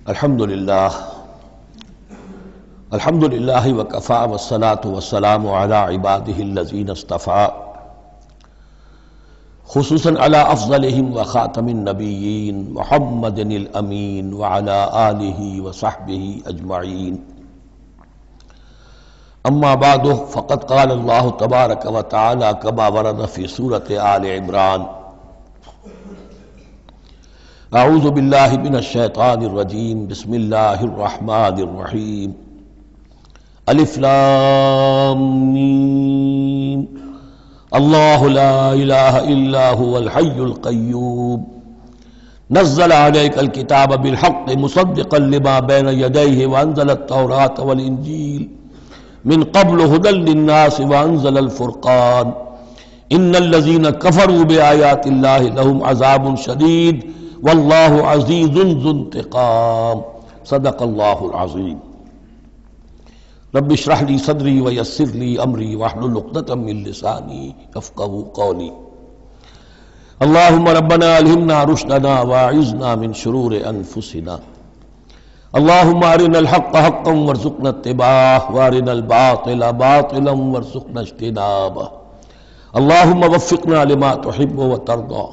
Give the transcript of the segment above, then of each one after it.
الحمدللہ وکفیٰ والصلاة والسلام علی عبادہ الذین اصطفیٰ خصوصاً علی افضلہم وخاتم النبیین محمد الامین وعلی آلہ وصحبہ اجمعین اما بعد فقد قال اللہ تبارک وتعالی کما ورد فی سورۃ آل عمران اعوذ باللہ من الشیطان الرجیم بسم اللہ الرحمن الرحیم الف لام میم اللہ لا الہ الا هو الحی القیوم نزل علیک الکتاب بالحق مصدقا لما بین یدیہ وانزل التوراۃ والانجیل من قبل هدى للناس وانزل الفرقان ان الذین کفروا بآیات اللہ لهم عذاب شدید واللہ عزیز ذو انتقام صدق اللہ العظیم رب اشرح لی صدری ویسر لی امری واحلل عقدۃ من لسانی یفقہوا قولی اللہم ربنا الہمنا رشدنا واعذنا من شرور انفسنا اللہم ارنا الحق حقا وارزقنا اتباعہ وارنا الباطل باطلا وارزقنا اجتنابہ اللہم وفقنا لما تحب وترضى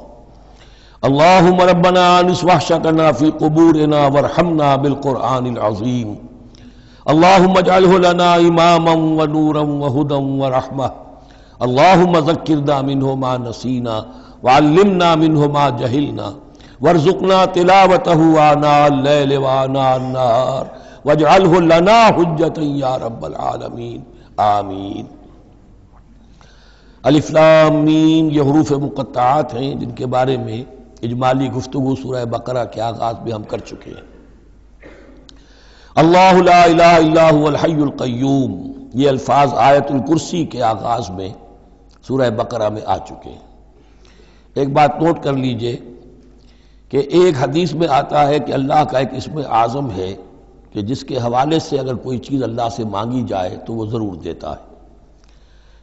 اللہم ربنا آنس وحشتنا فی قبورنا وارحمنا بالقرآن العظیم اللہم اجعلہ لنا اماما ونورا وہدا ورحمہ اللہم ذکرنا منہ ما نسینا وعلمنا منہ ما جہلنا وارزقنا تلاوتہ آناء اللیل وآناء النہار واجعلہ لنا حجتا یا رب العالمین آمین۔ الف لام میم یہ حروف مقطعات ہیں جن کے بارے میں اجمالی گفتگو سورہ بقرہ کے آغاز میں ہم کر چکے ہیں۔ اللہ لا الہ الا هو الحی القیوم یہ الفاظ آیت الکرسی کے آغاز میں سورہ بقرہ میں آ چکے ہیں۔ ایک بات نوٹ کر لیجئے کہ ایک حدیث میں آتا ہے کہ اللہ کا ایک اسم اعظم ہے کہ جس کے حوالے سے اگر کوئی چیز اللہ سے مانگی جائے تو وہ ضرور دیتا ہے،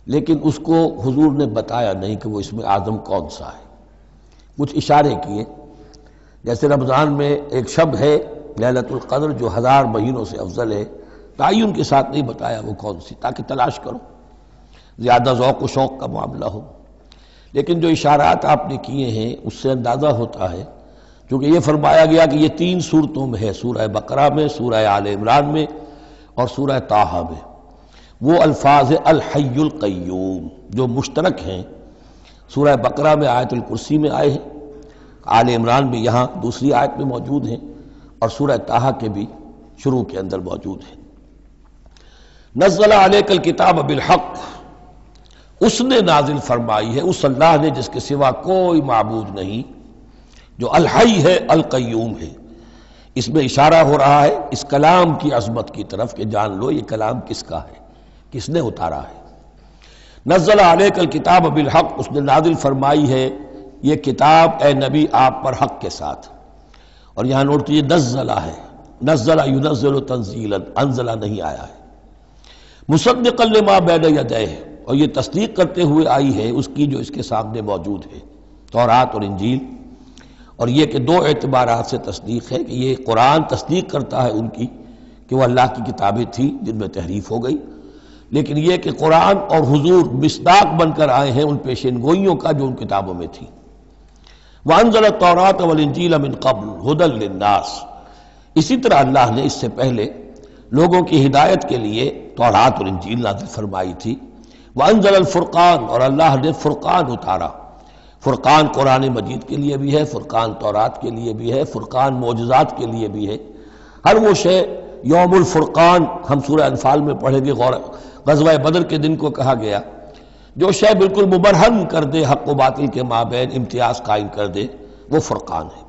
لیکن اس کو حضور نے بتایا نہیں کہ وہ اسم اعظم کون سا ہے۔ کچھ اشارے کیے، جیسے رمضان میں ایک شب ہے لیلۃ القدر جو 1000 مہینوں سے افضل ہے، تعین کے ساتھ نہیں بتایا وہ کون سی، تاکہ تلاش کرو، زیادہ ذوق و شوق کا معاملہ ہو۔ لیکن جو اشارات آپ نے کیے ہیں اس سے اندازہ ہوتا ہے، کیونکہ یہ فرمایا گیا کہ یہ 3 صورتوں میں ہے، سورہ بقرہ میں، سورہ آل عمران میں اور سورہ طٰہٰ میں، وہ الفاظ الحی القیوم جو مشترک ہیں، سورہ بقرہ میں آیت الکرسی میں آئے ہیں، آل عمران میں یہاں دوسری آیت میں موجود ہیں، اور سورہ طٰہٰ کے بھی شروع کے اندر موجود ہیں۔ نزل علیک الکتاب بالحق، اس نے نازل فرمائی ہے، اس اللہ نے جس کے سوا کوئی معبود نہیں، جو الحی ہے القیوم ہے۔ اس میں اشارہ ہو رہا ہے اس کلام کی عظمت کی طرف کہ جان لو یہ کلام کس کا ہے، کس نے اتارا ہے۔ نزل علیک الکتاب بالحق، اس نے نازل فرمائی ہے یہ کتاب اے نبی آپ پر حق کے ساتھ، اور یہاں نوٹ کیجیے نزلہ ہے، نزلہ ینزل تنزیلا، انزلہ نہیں آیا ہے۔ مصدقا لما بین یدیہ، اور یہ تصدیق کرتے ہوئے آئی ہے اس کی جو اس کے سامنے موجود ہے، تورات اور انجیل۔ اور یہ کہ 2 اعتبارات سے تصدیق ہے کہ یہ قرآن تصدیق کرتا ہے ان کی کہ وہ اللہ کی کتابیں تھیں جن میں تحریف ہو گئی، لیکن یہ کہ قرآن اور حضور مصداق بن کر آئے ہیں ان پیشین گوئیوں کا جو ان کتابوں میں تھی۔ وانزل التوراۃ والانجیل من قبل ھدی للناس، اسی طرح اللہ نے اس سے پہلے لوگوں کی ہدایت کے لیے تورات اور انجیل نازل فرمائی تھی۔ وانزل الفرقان، اور اللہ نے فرقان اتارا۔ فرقان قرآن مجید کے لیے بھی ہے، فرقان تورات کے لیے بھی ہے، فرقان معجزات کے لیے بھی ہے۔ ہر وہ شے یوم الفرقان ہم سورہ انفال میں پڑھیں گے، غزوہ بدر کے دن کو کہا گیا، جو شے بالکل مبرہن کر دے حق و باطل کے مابین امتیاز قائم کر دے وہ فرقان ہے۔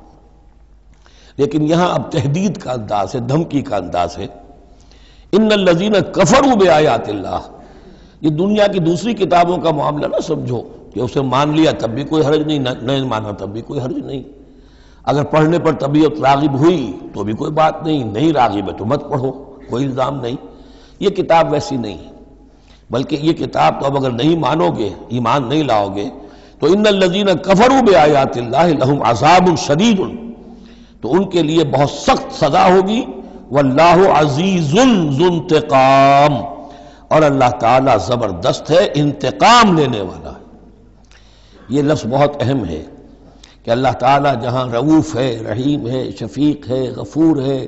لیکن یہاں اب تہدید کا انداز ہے، دھمکی کا انداز ہے۔ ان الذین کفروا بآیات اللہ، یہ دنیا کی دوسری کتابوں کا معاملہ نہ سمجھو کہ اسے مان لیا تب بھی کوئی حرج نہیں، نہیں مانا تب بھی کوئی حرج نہیں، اگر پڑھنے پر طبیعت راغب ہوئی تو بھی کوئی بات نہیں، نہیں راغب ہے تو مت پڑھو، کوئی الزام نہیں۔ یہ کتاب ویسی نہیں ہے، بلکہ یہ کتاب تو اب اگر نہیں مانو گے، ایمان نہیں لاؤ گے، تو ان الذین کفروا بآیات اللہ لہم عذاب شدید، تو ان کے لیے بہت سخت سزا ہوگی. واللہ عزیز ذو انتقام، اور اللہ تعالیٰ زبردست ہے، انتقام لینے والا ہے. یہ لفظ بہت اہم ہے کہ اللہ تعالیٰ جہاں رؤوف ہے، رحیم ہے، شفیق ہے، غفور ہے،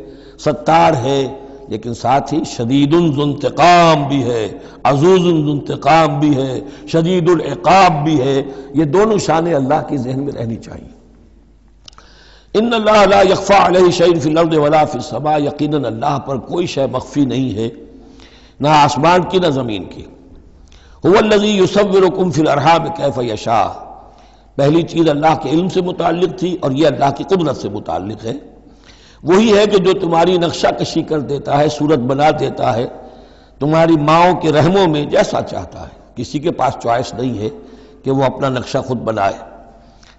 ستار ہے، لیکن ساتھ ہی شدید ذو انتقام بھی ہے، عزوز ذو انتقام بھی ہے، شدید العقاب بھی ہے. یہ دونوں شانیں اللہ کی ذہن میں رہنی چاہیے. ان اللہ لا یخفی علیہ شیء فی الارض ولا فی السماء، یقیناً اللہ پر کوئی شے مخفی نہیں ہے، نہ آسمان کی نہ زمین کی. هو الذی یصورکم فی الارحام کیف یشاء، پہلی چیز اللہ کے علم سے متعلق تھی، اور یہ اللہ کی قدرت سے متعلق ہے. وہی ہے کہ جو تمہاری نقشہ کشی کر دیتا ہے، صورت بنا دیتا ہے تمہاری ماؤں کے رحموں میں جیسا چاہتا ہے. کسی کے پاس چوائس نہیں ہے کہ وہ اپنا نقشہ خود بنائے.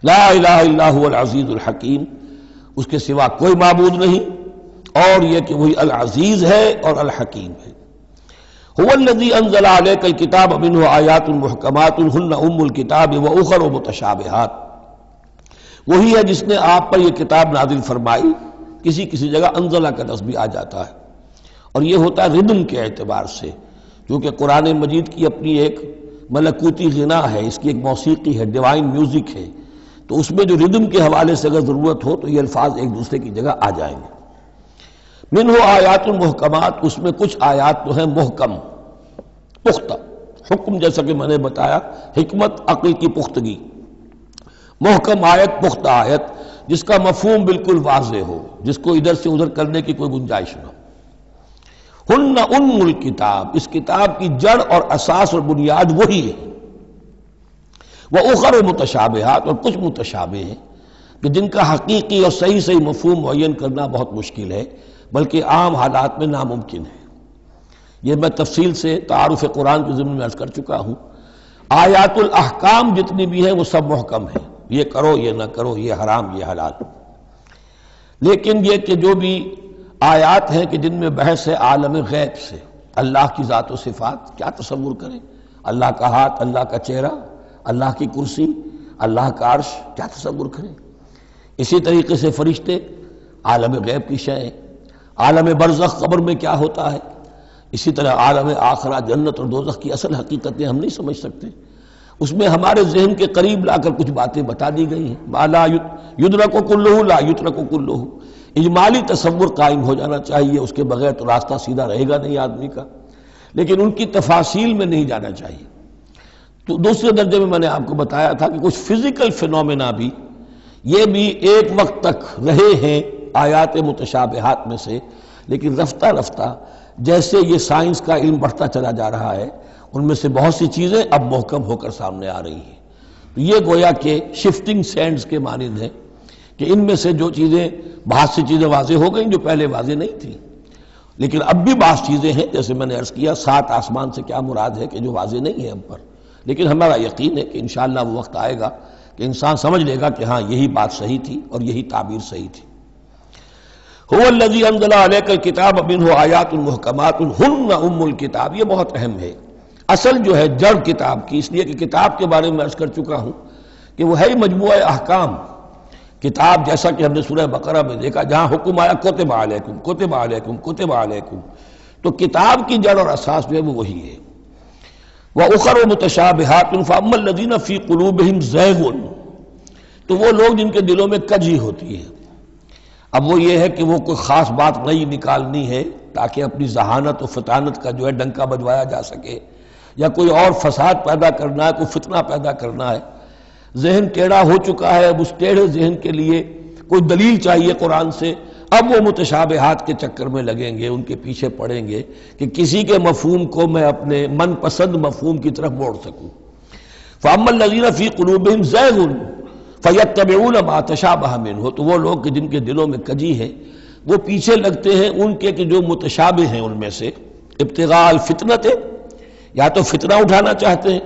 لا الہ الا هو العزیز الحکیم، اس کے سوا کوئی معبود نہیں، اور یہ کہ وہی العزیز ہے اور الحکیم ہے. هو الذی انزل علیک الکتاب منہ آیات محکمات ہن ام الکتاب واخر متشابہات، وہی ہے جس نے آپ پر یہ کتاب نازل فرمائی. کسی کسی جگہ انزلہ کا لفظ بھی آ جاتا ہے، اور یہ ہوتا ہے ردم کے اعتبار سے، کیونکہ قرآن مجید کی اپنی ایک ملکوتی غنا ہے، اس کی ایک موسیقی ہے، ڈیوائن میوزک ہے، تو اس میں جو ردم کے حوالے سے اگر ضرورت ہو تو یہ الفاظ ایک دوسرے کی جگہ آ جائیں گے. منہ آیات محکمات، اس میں کچھ آیات تو ہیں محکم، پختہ. حکم جیسا کہ میں نے بتایا، حکمت عقل کی پختگی. محکم آیت، پختہ آیت، جس کا مفہوم بالکل واضح ہو، جس کو ادھر سے ادھر کرنے کی کوئی گنجائش نہ ہو. ہن ام الکتاب، اس کتاب کی جڑ اور اساس اور بنیاد وہی ہے. وَأُخَرُ متشابہات، اور کچھ متشابہ ہیں کہ جن کا حقیقی اور صحیح صحیح مفہوم معین کرنا بہت مشکل ہے، بلکہ عام حالات میں ناممکن ہے. یہ میں تفصیل سے تعارف قرآن کے ضمن میں عرض کر چکا ہوں. آیات الاحکام جتنی بھی ہیں وہ سب محکم ہیں، یہ کرو یہ نہ کرو، یہ حرام یہ حلال. لیکن یہ کہ جو بھی آیات ہیں کہ جن میں بحث ہے عالم غیب سے، اللہ کی ذات و صفات، کیا تصور کریں؟ اللہ کا ہاتھ، اللہ کا چہرہ، اللہ کی کرسی، اللہ کا عرش، کیا تصور کریں؟ اسی طریقے سے فرشتے، عالم غیب کی شے، عالم برزخ قبر میں کیا ہوتا ہے، اسی طرح عالم آخرہ جنت اور دوزخ کی اصل حقیقتیں ہم نہیں سمجھ سکتے. اس میں ہمارے ذہن کے قریب لا کر کچھ باتیں بتا دی گئی ہیں. ما لا یدرک کلہ لا یترک کلہ، اجمالی تصور قائم ہو جانا چاہیے، اس کے بغیر تو راستہ سیدھا رہے گا نہیں آدمی کا، لیکن ان کی تفاصیل میں نہیں جانا چاہیے. تو دوسرے درجے میں نے آپ کو بتایا تھا کہ کچھ فزیکل فینومینا بھی یہ بھی ایک وقت تک رہے ہیں آیات متشابہات میں سے، لیکن رفتہ رفتہ جیسے یہ سائنس کا علم بڑھتا چلا جا رہا ہے، ان میں سے بہت سی چیزیں اب محکم ہو کر سامنے آ رہی ہیں. تو یہ گویا کہ شفٹنگ سینڈز کے مانند ہے کہ ان میں سے جو چیزیں، بہت سی چیزیں واضح ہو گئیں جو پہلے واضح نہیں تھیں، لیکن اب بھی بعض چیزیں ہیں، جیسے میں نے عرض کیا 7 آسمان سے کیا مراد ہے کہ جو واضح نہیں ہے ہم پر، لیکن ہمارا یقین ہے کہ انشاءاللہ وہ وقت آئے گا کہ انسان سمجھ لے گا کہ ہاں یہی بات صحیح تھی اور یہی تعبیر صحیح تھی. هو الذی انزل علیک الکتاب منہ آیات محکمات ہن ام الکتاب، یہ بہت اہم ہے. اصل جو ہے جڑ کتاب کی، اس لیے کہ کتاب کے بارے میں عرض کر چکا ہوں کہ وہ ہے مجموعہ احکام. کتاب جیسا کہ ہم نے سورہ بقرہ میں دیکھا جہاں حکم آیا کتب علیکم کتب علیکم کتب علیکم، تو کتاب کی جڑ اور اساس جو ہے وہ وہی ہے. وَأُخَرُ مُتَشَابِهَاتٌ فَأَمَّا الَّذِينَ فِي قُلُوبِهِمْ زَيْغٌ، تو وہ لوگ جن کے دلوں میں کجی ہوتی ہے. اب وہ یہ ہے کہ وہ کوئی خاص بات نئی نکالنی ہے تاکہ اپنی ذہانت و فطانت کا جو ہے ڈنکا بجوایا جا سکے، یا کوئی اور فساد پیدا کرنا ہے، کوئی فتنہ پیدا کرنا ہے. ذہن ٹیڑھا ہو چکا ہے، اب اس ٹیڑھے ذہن کے لیے کوئی دلیل چاہیے قرآن سے. اب وہ متشابہات کے چکر میں لگیں گے، ان کے پیچھے پڑیں گے کہ کسی کے مفہوم کو میں اپنے من پسند مفہوم کی طرف موڑ سکوں. فَأَمَّا الَّذِينَ فِي قُلُوبِهِمْ زَيْغٌ فَيَتَّبِعُونَ مَا تَشَابَهَ مِنْهُ، تو وہ لوگ کہ جن کے دلوں میں کجی ہے وہ پیچھے لگتے ہیں ان کے کہ جو متشابہ ہیں ان میں سے. ابتغاء الفتنۃ، یا تو فتنہ اٹھانا چاہتے ہیں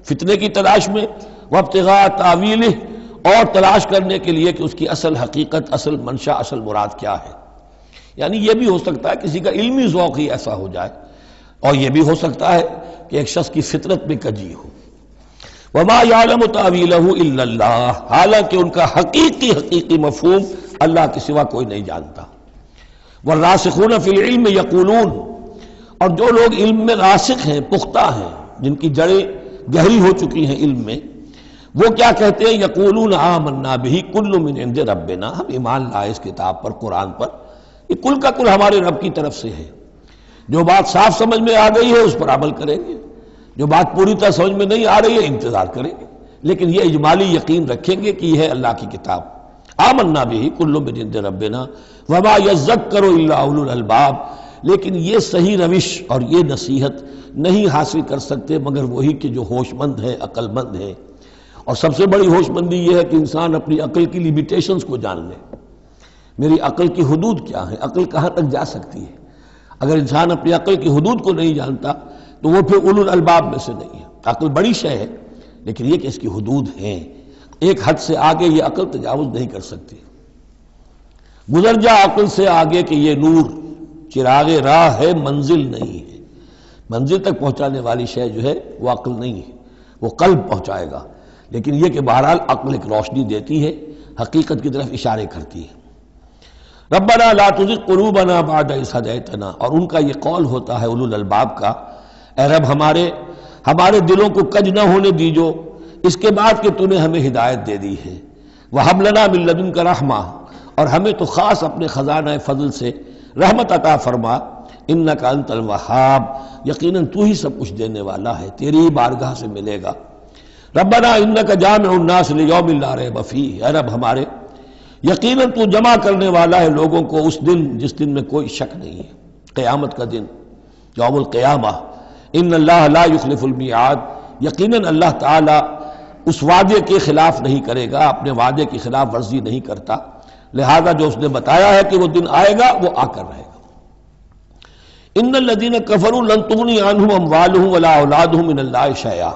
فتنے کی تلاش میں، وابتغاء تاویلہ، اور تلاش کرنے کے لیے کہ اس کی اصل حقیقت، اصل منشا، اصل مراد کیا ہے. یعنی یہ بھی ہو سکتا ہے کسی کا علمی ذوق ہی ایسا ہو جائے، اور یہ بھی ہو سکتا ہے کہ ایک شخص کی فطرت میں کجی ہو. وما یعلم تاویلہ الا اللہ، حالانکہ ان کا حقیقی مفہوم اللہ کے سوا کوئی نہیں جانتا۔ والراسخون فی العلم یقولون، اور جو لوگ علم میں راسخ ہیں، پختہ ہیں، جن کی جڑیں گہری ہو چکی ہیں علم میں، وہ کیا کہتے ہیں؟ یقولون آمنا بہ کل من عند ربنا، ہم ایمان لائے اس کتاب پر، قرآن پر، یہ کل کا کل ہمارے رب کی طرف سے ہے۔ جو بات صاف سمجھ میں آ گئی ہے اس پر عمل کریں گے، جو بات پوری طرح سمجھ میں نہیں آ رہی ہے انتظار کریں گے، لیکن یہ اجمالی یقین رکھیں گے کہ یہ ہے اللہ کی کتاب۔ آمنا بہ کل من عند ربنا وما یذکر الا اولو الالباب، لیکن یہ صحیح روش اور یہ نصیحت نہیں حاصل کر سکتے مگر وہی کہ جو ہوش مند ہے، عقل مند ہے۔ اور سب سے بڑی ہوش مندی یہ ہے کہ انسان اپنی عقل کی لیمیٹیشنز کو جان لے، میری عقل کی حدود کیا ہے، عقل کہاں تک جا سکتی ہے۔ اگر انسان اپنی عقل کی حدود کو نہیں جانتا تو وہ پھر اولو الالباب میں سے نہیں ہے۔ عقل بڑی شے ہے لیکن یہ کہ اس کی حدود ہیں، ایک حد سے آگے یہ عقل تجاوز نہیں کر سکتی۔ گزر جا عقل سے آگے کہ یہ نور چراغ راہ ہے، منزل نہیں ہے۔ منزل تک پہنچانے والی شے جو ہے وہ عقل نہیں ہے، وہ قلب پہنچائے گا، لیکن یہ کہ بہرحال عقل ایک روشنی دیتی ہے، حقیقت کی طرف اشارے کرتی ہے۔ ربنا لا تزغ قلوبنا بعد اذ ہدیتنا، اور ان کا یہ قول ہوتا ہے اولو الالباب کا، اے رب ہمارے دلوں کو کج نہ ہونے دیجو اس کے بعد کہ تو نے ہمیں ہدایت دے دی ہے۔ وہب لنا من لدنک رحمہ، اور ہمیں تو خاص اپنے خزانہ فضل سے رحمت عطا فرما، انک انت الوہاب، یقیناً تو ہی سب کچھ دینے والا ہے، تیری ہی بارگاہ سے ملے گا۔ ربنا انک جامع الناس لیوم لا ریب فیہ، اے رب ہمارے یقیناً تو جمع کرنے والا ہے لوگوں کو اس دن جس دن میں کوئی شک نہیں ہے، قیامت کا دن، یوم القیامہ۔ ان اللہ لا یخلف المیعاد، یقیناً اللہ تعالی اس وعدے کے خلاف نہیں کرے گا، اپنے وعدے کی خلاف ورزی نہیں کرتا، لہذا جو اس نے بتایا ہے کہ وہ دن آئے گا وہ آ کر رہے گا۔ ان الذین کفروا لن تغنی عنہم اموالہم ولا اولادہم من اللہ شیئا،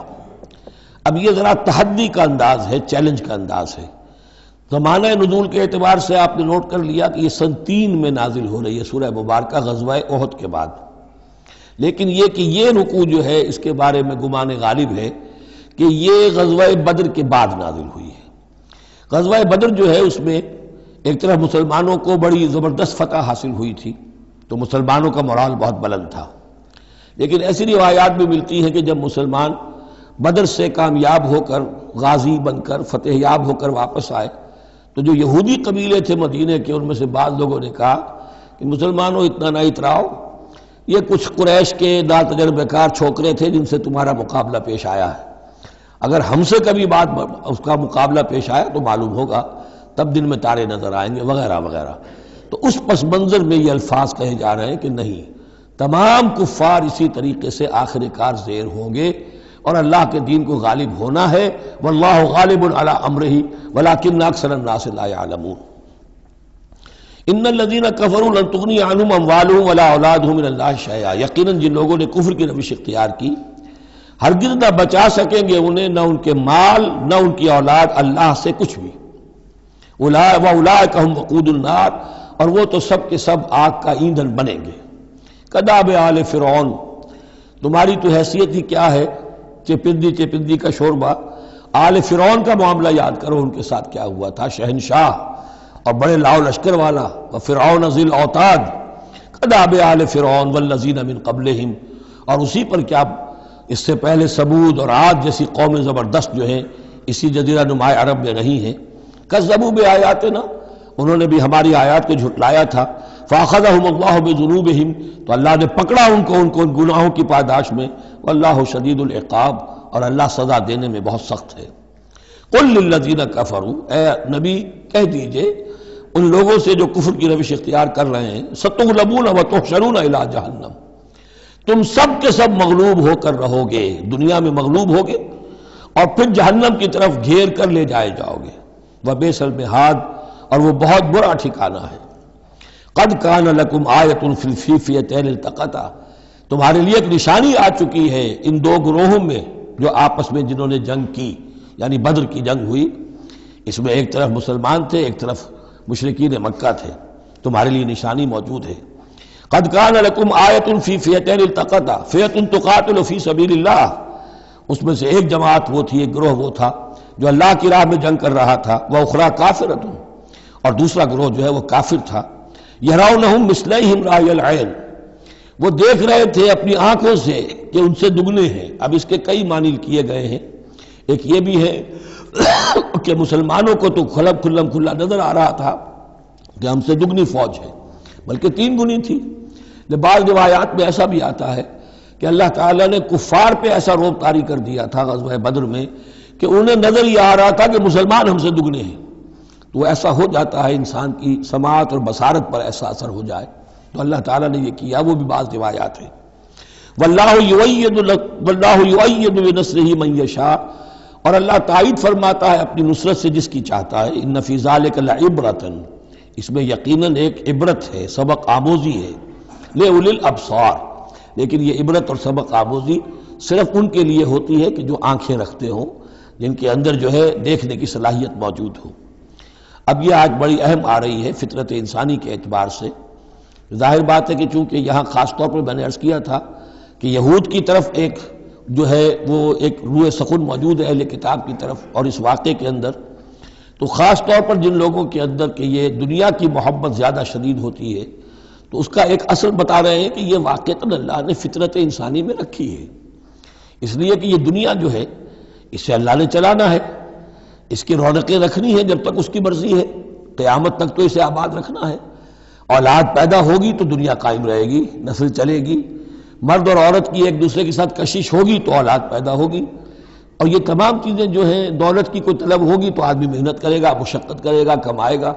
اب یہ ذرا تحدی کا انداز ہے، چیلنج کا انداز ہے۔ زمانہ نزول کے اعتبار سے آپ نے نوٹ کر لیا کہ یہ سن 3 میں نازل ہو رہی ہے، سورہ مبارکہ غزوہ احد کے بعد، لیکن یہ کہ یہ رکوع جو ہے اس کے بارے میں گمان غالب ہے کہ یہ غزوہ بدر کے بعد نازل ہوئی ہے۔ غزوہ بدر جو ہے اس میں ایک طرف مسلمانوں کو بڑی زبردست فتح حاصل ہوئی تھی تو مسلمانوں کا مورال بہت بلند تھا، لیکن ایسی روایات بھی ملتی ہیں کہ جب مسلمان بدر سے کامیاب ہو کر، غازی بن کر، فتح یاب ہو کر واپس آئے تو جو یہودی قبیلے تھے مدینے کے، ان میں سے بعض لوگوں نے کہا کہ مسلمانوں اتنا نہ اتراؤ، یہ کچھ قریش کے ناتجربہ کار چھوکرے تھے جن سے تمہارا مقابلہ پیش آیا ہے، اگر ہم سے کبھی بات اس کا مقابلہ پیش آیا تو معلوم ہوگا، تب دن میں تارے نظر آئیں گے وغیرہ وغیرہ۔ تو اس پس منظر میں یہ الفاظ کہے جا رہے ہیں کہ نہیں، تمام کفار اسی طریقے سے آخر کار زیر ہوں گے اور اللہ کے دین کو غالب ہونا ہے، واللہ غالب علی امرہ ولکن اکثر الناس لا یعلمون۔ ان الذین کفروا لن تغنی عنہم اموالہم ولا اولادہم من اللہ شیئا، یقیناً جن لوگوں نے کفر کی روش اختیار کی ہرگز نہ بچا سکیں گے انہیں، نہ ان کے مال نہ ان کی اولاد اللہ سے کچھ بھی۔ وَأُولَٰئِكَ هُمْ وَقُودُ النَّارِ، اور وہ تو سب کے سب آگ کا ایندھن بنیں گے۔ کداب آل فرعون، تمہاری تو حیثیت ہی کیا ہے، چپندی کا شوربہ۔ آل فرعون کا معاملہ یاد کرو، ان کے ساتھ کیا ہوا تھا، شہنشاہ اور بڑے لاؤ لشکر والا، وفرعون ذی الاوتاد، کداب آل فرعون والذین من قبلہم، اور اسی پر کیا اس سے پہلے ثمود اور عاد جیسی قومیں زبردست جو ہیں اسی جزیرہ نما عرب میں رہی ہیں، کذبوا بآیاتنا، انہوں نے بھی ہماری آیات کو جھٹلایا تھا، فاخذہم اللہ بذنوبہم، تو اللہ نے پکڑا ان کو ان گناہوں کی پاداش میں، واللہ شدید العقاب، اور اللہ سزا دینے میں بہت سخت ہے۔ قل للذین کفروا، اے نبی کہہ دیجئے ان لوگوں سے جو کفر کی روش اختیار کر رہے ہیں، ستغلبون وتحشرون الی جہنم، تم سب کے سب مغلوب ہو کر رہو گے، دنیا میں مغلوب ہوگے اور پھر جہنم کی طرف گھیر کر لے جائے جاؤ گے، وبئس المہاد، اور وہ بہت برا ٹھکانہ ہے۔ قد کان لکم آیۃ فی الفئتین التقطا، تمہارے لیے ایک نشانی آ چکی ہے ان دو گروہوں میں جو آپس میں جنہوں نے جنگ کی، یعنی بدر کی جنگ ہوئی، اس میں ایک طرف مسلمان تھے ایک طرف مشرکین مکہ تھے، تمہارے لیے نشانی موجود ہے۔ قد کان لکم آیۃ فی فئتین التقطا، فئۃ تقاتل فی سبیل اللہ، اس میں سے ایک جماعت وہ تھی، ایک گروہ وہ تھا جو اللہ کی راہ میں جنگ کر رہا تھا، وَأُخْرَىٰ كَافِرَةٌ، اور دوسرا گروہ جو ہے وہ کافر تھا. یرونہم مثلیہم رأی العین، وہ دیکھ رہے تھے اپنی آنکھوں سے کہ ان سے دگنے ہیں. اب اس کے کئی معنی کیے گئے ہیں. ایک یہ بھی ہے کہ مسلمانوں کو تو کھلا نظر آ رہا تھا کہ ہم سے دگنی فوج ہے، بلکہ 3 گنی تھی. بعض روایات میں ایسا بھی آتا ہے کہ اللہ تعالیٰ نے کفار پہ ایسا روب طاری کر دیا تھا غزوہ بدر میں کہ انہیں نظر یہ آ رہا تھا کہ مسلمان ہم سے دگنے ہیں. تو ایسا ہو جاتا ہے، انسان کی سماعت اور بصارت پر ایسا اثر ہو جائے. تو اللہ تعالیٰ نے یہ کیا، وہ بھی بعض روایات ہیں. واللہ یؤید بنصرہ من یشاء، اور اللہ تائید فرماتا ہے اپنی نصرت سے جس کی چاہتا ہے. ان فی ذلک لعبرۃ، اس میں یقیناً ایک عبرت ہے، سبق آموزی ہے. لأولی الابصار، لیکن یہ عبرت اور سبق آموزی صرف ان کے لیے ہوتی ہے کہ جو آنکھیں رکھتے ہوں، جن کے اندر جو ہے دیکھنے کی صلاحیت موجود ہو. اب یہ آج بڑی اہم آ رہی ہے فطرت انسانی کے اعتبار سے. ظاہر بات ہے کہ چونکہ یہاں خاص طور پر میں نے عرض کیا تھا کہ یہود کی طرف ایک جو ہے وہ ایک روح سخن موجود ہے اہل کتاب کی طرف، اور اس واقعے کے اندر تو خاص طور پر جن لوگوں کے اندر کہ یہ دنیا کی محبت زیادہ شدید ہوتی ہے، تو اس کا ایک اصل بتا رہے ہیں کہ یہ واقعتاً اللہ نے فطرت انسانی میں رکھی ہے. اس لیے کہ یہ دنیا جو ہے اسے اللہ نے چلانا ہے، اس کی رونقیں رکھنی ہے جب تک اس کی مرضی ہے، قیامت تک تو اسے آباد رکھنا ہے. اولاد پیدا ہوگی تو دنیا قائم رہے گی، نسل چلے گی. مرد اور عورت کی ایک دوسرے کے ساتھ کشش ہوگی تو اولاد پیدا ہوگی. اور یہ تمام چیزیں جو ہیں، دولت کی کوئی طلب ہوگی تو آدمی محنت کرے گا، مشقت کرے گا، کمائے گا.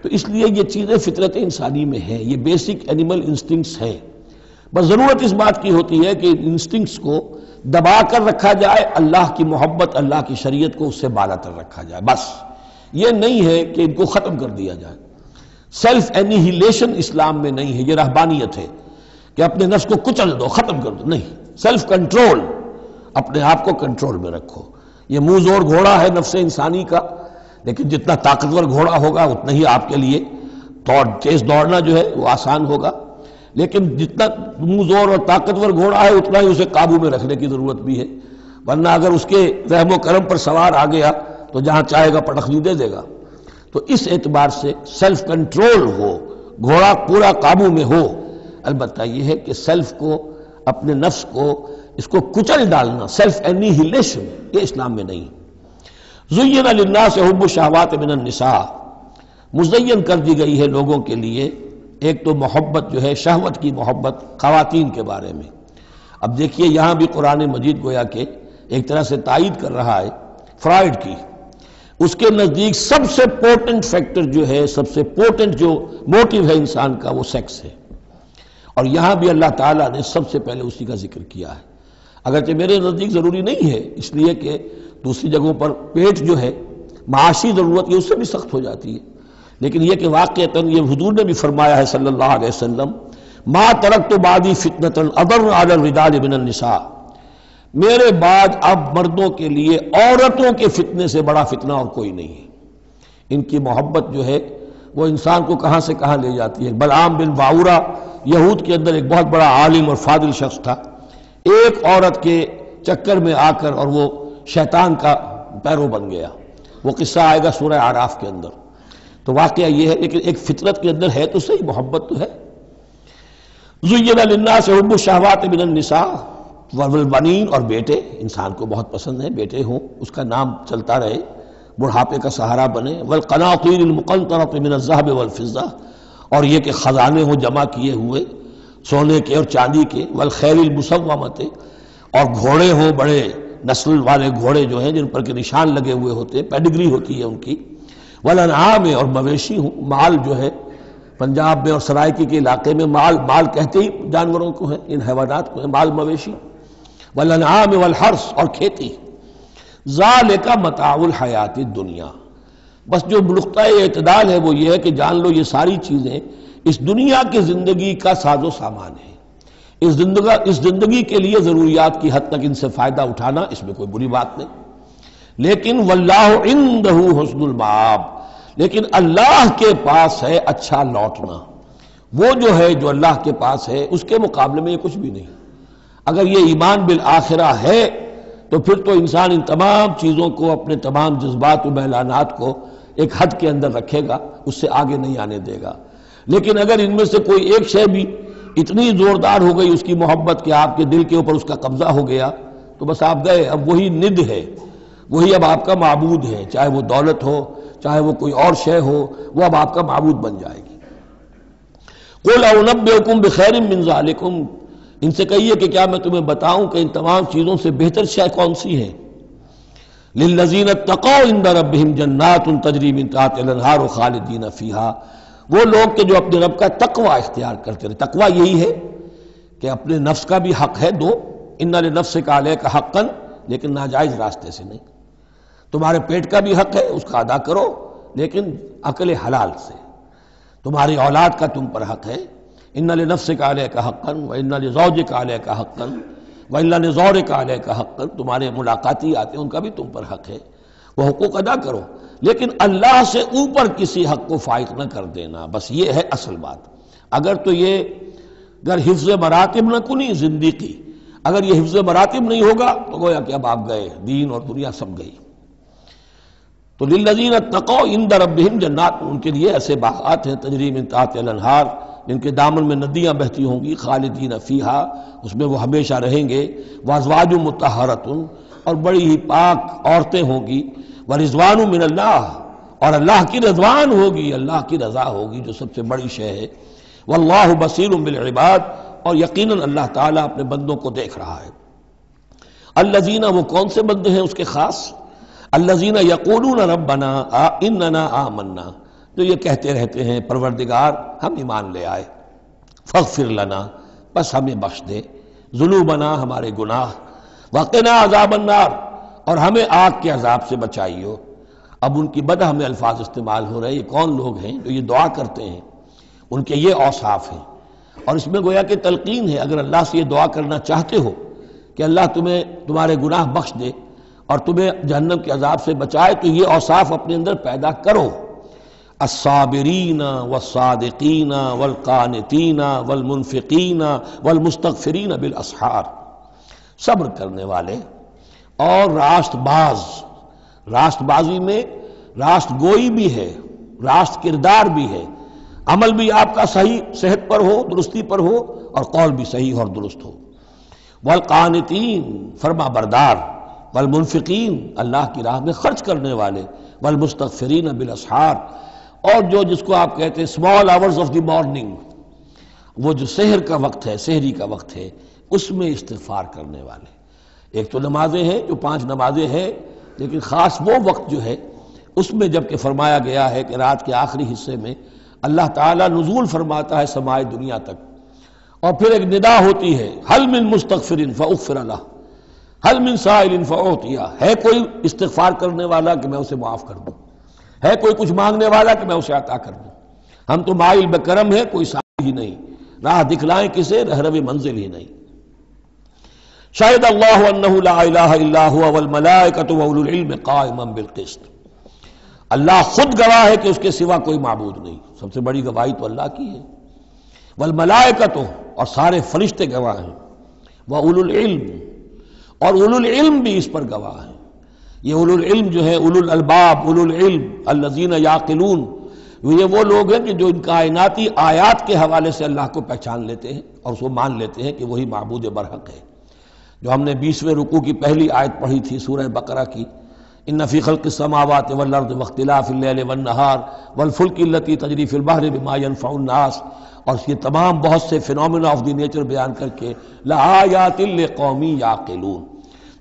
تو اس لیے یہ چیزیں فطرت انسانی میں ہیں، یہ بیسک اینیمل انسٹنکٹس ہیں. بس ضرورت اس بات کی ہوتی ہے کہ انسٹنکٹس کو دبا کر رکھا جائے، اللہ کی محبت، اللہ کی شریعت کو اس سے بالا تر رکھا جائے. بس یہ نہیں ہے کہ ان کو ختم کر دیا جائے. سیلف اینیہیلیشن اسلام میں نہیں ہے، یہ رہبانیت ہے کہ اپنے نفس کو کچل دو، ختم کر دو. نہیں، سیلف کنٹرول، اپنے آپ کو کنٹرول میں رکھو. یہ منہ زور گھوڑا ہے نفس انسانی کا، لیکن جتنا طاقتور گھوڑا ہوگا اتنا ہی آپ کے لیے تیز دوڑنا جو ہے وہ آسان ہوگا. لیکن جتنا منہ زور اور طاقتور گھوڑا ہے اتنا ہی اسے قابو میں رکھنے کی ضرورت بھی ہے، ورنہ اگر اس کے رحم و کرم پر سوار آ گیا تو جہاں چاہے گا پٹخنی دے دے گا. تو اس اعتبار سے سیلف کنٹرول ہو، گھوڑا پورا قابو میں ہو. البتہ یہ ہے کہ سیلف کو، اپنے نفس کو، اس کو کچل ڈالنا، سیلف اینیہیلیشن، یہ اسلام میں نہیں. زین للناس حب الشہوات من النساء، مزین کر دی گئی ہے لوگوں کے لیے ایک تو محبت جو ہے، شہوت کی محبت خواتین کے بارے میں. اب دیکھیے یہاں بھی قرآن مجید گویا کہ ایک طرح سے تائید کر رہا ہے فرائڈ کی. اس کے نزدیک سب سے پورٹنٹ فیکٹر جو ہے، سب سے پورٹنٹ جو موٹیو ہے انسان کا، وہ سیکس ہے. اور یہاں بھی اللہ تعالیٰ نے سب سے پہلے اسی کا ذکر کیا ہے. اگرچہ میرے نزدیک ضروری نہیں ہے، اس لیے کہ دوسری جگہوں پر پیٹ جو ہے، معاشی ضرورت یہ اس سے بھی سخت ہو جاتی ہے. لیکن یہ کہ واقعتاً یہ حضور نے بھی فرمایا ہے صلی اللہ علیہ وسلم، ما ترکت بعدی فتنة اضر علی الرجال من النساء، میرے بعد اب مردوں کے لیے عورتوں کے فتنے سے بڑا فتنہ اور کوئی نہیں ہے. ان کی محبت جو ہے وہ انسان کو کہاں سے کہاں لے جاتی ہے. بلعام بن باورا یہود کے اندر ایک بہت بڑا عالم اور فاضل شخص تھا، ایک عورت کے چکر میں آ کر اور وہ شیطان کا پیرو بن گیا. وہ قصہ آئے گا سورہ اعراف کے اندر. تو واقعہ یہ ہے، لیکن ایک فطرت کے اندر ہے تو صحیح، محبت تو ہے. زین للناس حب الشہوات من النساء والبنین، اور بیٹے انسان کو بہت پسند ہے، بیٹے ہوں، اس کا نام چلتا رہے، بڑھاپے کا سہارا بنے. والقناطیر المقنطرۃ من الذهب والفضہ، اور یہ کہ خزانے ہوں جمع کیے ہوئے سونے کے اور چاندی کے. والخیل المسومۃ، اور گھوڑے ہوں بڑے نسل والے گھوڑے جو ہیں جن پر کے نشان لگے ہوئے ہوتے ہیں، پیڈگری ہوتی ہے ان کی. والانعام، اور مویشی ہوں، مال جو ہے پنجاب میں اور سرائکی کے علاقے میں مال کہتے ہی جانوروں کو ہیں، ان حیوانات کو ہیں مال مویشی. والانعام والحرث، اور کھیتی. ذالک متاع الحیات الدنیا، بس جو نقطۂ اعتدال ہے وہ یہ ہے کہ جان لو یہ ساری چیزیں اس دنیا کی زندگی کا ساز و سامان ہے. اس زندگی کے لیے ضروریات کی حد تک ان سے فائدہ اٹھانا، اس میں کوئی بری بات نہیں. لیکن واللہ عندہ حسن المآب، لیکن اللہ کے پاس ہے اچھا لوٹنا. وہ جو ہے جو اللہ کے پاس ہے اس کے مقابلے میں یہ کچھ بھی نہیں. اگر یہ ایمان بالآخرہ ہے تو پھر تو انسان ان تمام چیزوں کو، اپنے تمام جذبات و میلانات کو ایک حد کے اندر رکھے گا، اس سے آگے نہیں آنے دے گا۔ لیکن اگر ان میں سے کوئی ایک شے بھی اتنی زوردار ہو گئی اس کی محبت کہ آپ کے دل کے اوپر اس کا قبضہ ہو گیا تو بس آپ گئے، اب وہی ند ہے، وہی اب آپ کا معبود ہے، چاہے وہ دولت ہو چاہے وہ کوئی اور شے ہو، وہ اب آپ کا معبود بن جائے گی۔ قُلْ أَنَبِّئُكُمْ بِخَيْرٍ مِّن ذَلِكُمْ، ان سے کہیے کہ کیا میں تمہیں بتاؤں کہ ان تمام چیزوں سے بہتر شے کون سی ہے؟ لِلَّذِينَ اتَّقَوْا عِندَ رَبِّهِمْ جَنَّاتٌ تَجْرِی مِن تَحْتِهَا الْأَنْہَارُ خَالِدِینَ فِیہَا، وہ لوگ کہ جو اپنے رب کا تقوی اختیار کرتے رہے۔ تقوی یہی ہے کہ اپنے نفس کا بھی حق ہے دو، اِنَّ لِنَفْسِکَ عَلَیکَ حَقًّا، لیکن ناجائز راستے سے نہیں۔ تمہارے پیٹ کا بھی حق ہے، اس کا ادا کرو، لیکن عقل حلال سے۔ تمہاری اولاد کا تم پر حق ہے، اِنَّ لِنَفْسِکَ عَلَیکَ حَقًّا وَإِنَّ لِزَوْجِکَ عَلَیکَ حَقًّا وَإِنَّ لِزَوْرِکَ عَلَیکَ حَقًّا، تمہارے ملاقاتی آتے ہیں ان کا بھی تم پر حق ہے، وہ حقوق ادا کرو، لیکن اللہ سے اوپر کسی حق کو فائق نہ کر دینا، بس یہ ہے اصل بات۔ اگر تو یہ اگر حفظ مراتب نہ کنی زندگی، اگر یہ حفظ مراتب نہیں ہوگا تو گویا کہ اب آپ گئے، دین اور دنیا سب گئی۔ تو للذین اتقوا عند ربہم جنات، ان کے لیے ایسے باغات ہیں تجری من تحتہا الانہار، جن کے دامن میں ندیاں بہتی ہوں گی، خالدین فیہا، اس میں وہ ہمیشہ رہیں گے، وازواج مطہرۃ، اور بڑی ہی پاک عورتیں ہوں گی، ورضوان من اللہ، اور اللہ کی رضوان ہوگی، اللہ کی رضا ہوگی جو سب سے بڑی شے ہے، واللہ بصیر بالعباد، اور یقیناً اللہ تعالیٰ اپنے بندوں کو دیکھ رہا ہے۔ الذین، وہ کون سے بندے ہیں اس کے خاص؟ الذین یقولون ربنا اننا آمنا، جو یہ کہتے رہتے ہیں پروردگار ہم ایمان لے آئے، فاغفر لنا، بس ہمیں بخش دے، ذنوبنا، ہمارے گناہ، وقنا عذاب النار، اور ہمیں آگ کے عذاب سے بچائیو۔ اب ان کی بدہ میں الفاظ استعمال ہو رہے ہیں، یہ کون لوگ ہیں جو یہ دعا کرتے ہیں؟ ان کے یہ اوصاف ہیں، اور اس میں گویا کہ تلقین ہے، اگر اللہ سے یہ دعا کرنا چاہتے ہو کہ اللہ تمہیں تمہارے گناہ بخش دے اور تمہیں جہنم کے عذاب سے بچائے، تو یہ اوصاف اپنے اندر پیدا کرو۔ الصابرین والصادقین والقانتین والمنفقین والمستغفرین بالاسحار، صبر کرنے والے اور راست باز، راست بازی میں راست گوئی بھی ہے، راست کردار بھی ہے، عمل بھی آپ کا صحیح صحت پر ہو، درستی پر ہو، اور قول بھی صحیح اور درست ہو۔ والقانتین، فرما بردار، والمنفقین، اللہ کی راہ میں خرچ کرنے والے، والمستغفرین بالاسحار، اور جو جس کو آپ کہتے ہیں small hours of the morning, وہ جو سحر کا وقت ہے، سحری کا وقت ہے، اس میں استغفار کرنے والے۔ ایک تو نمازیں ہیں جو 5 نمازیں ہیں، لیکن خاص وہ وقت جو ہے اس میں جب کہ فرمایا گیا ہے کہ رات کے آخری حصے میں اللہ تعالیٰ نزول فرماتا ہے سمائے دنیا تک، اور پھر ایک ندا ہوتی ہے، حل من مستغفر فاغفر لہ، حل من سائل فاعطیہ، ہے کوئی استغفار کرنے والا کہ میں اسے معاف کر دوں، ہے کوئی کچھ مانگنے والا کہ میں اسے عطا کر دوں۔ ہم تو مائل بکرم ہے، کوئی سائل ہی نہیں، راہ دکھلائیں کسے، رہرو منزل ہی نہیں۔ شاہد اللہ انہ لا الہ الا ہوا والملائکۃ واولو العلم قائما بالقسط، اللہ خود گواہ ہے کہ اس کے سوا کوئی معبود نہیں، سب سے بڑی گواہی تو اللہ کی ہے، والملائکۃ، اور سارے فرشتے گواہ ہیں، واولو العلم، اور اولو العلم بھی اس پر گواہ ہیں۔ یہ اولو العلم جو ہے، اولو الالباب، اولو العلم الذین یعقلون، یہ وہ لوگ ہیں کہ جو ان کائناتی آیات کے حوالے سے اللہ کو پہچان لیتے ہیں اور اس کو مان لیتے ہیں کہ وہی معبود برحق ہے۔ جو ہم نے 20ویں رکوع کی پہلی آیت پڑھی تھی سورہ بقرہ کی، ان فی خلق السماوات والارض واختلاف اللیل والنہار والفلک التی تجری فی البحر بما ینفع الناس، اور یہ تمام بہت سے فینومینا آف دی نیچر بیان کر کے لآیات لقوم یعقلون،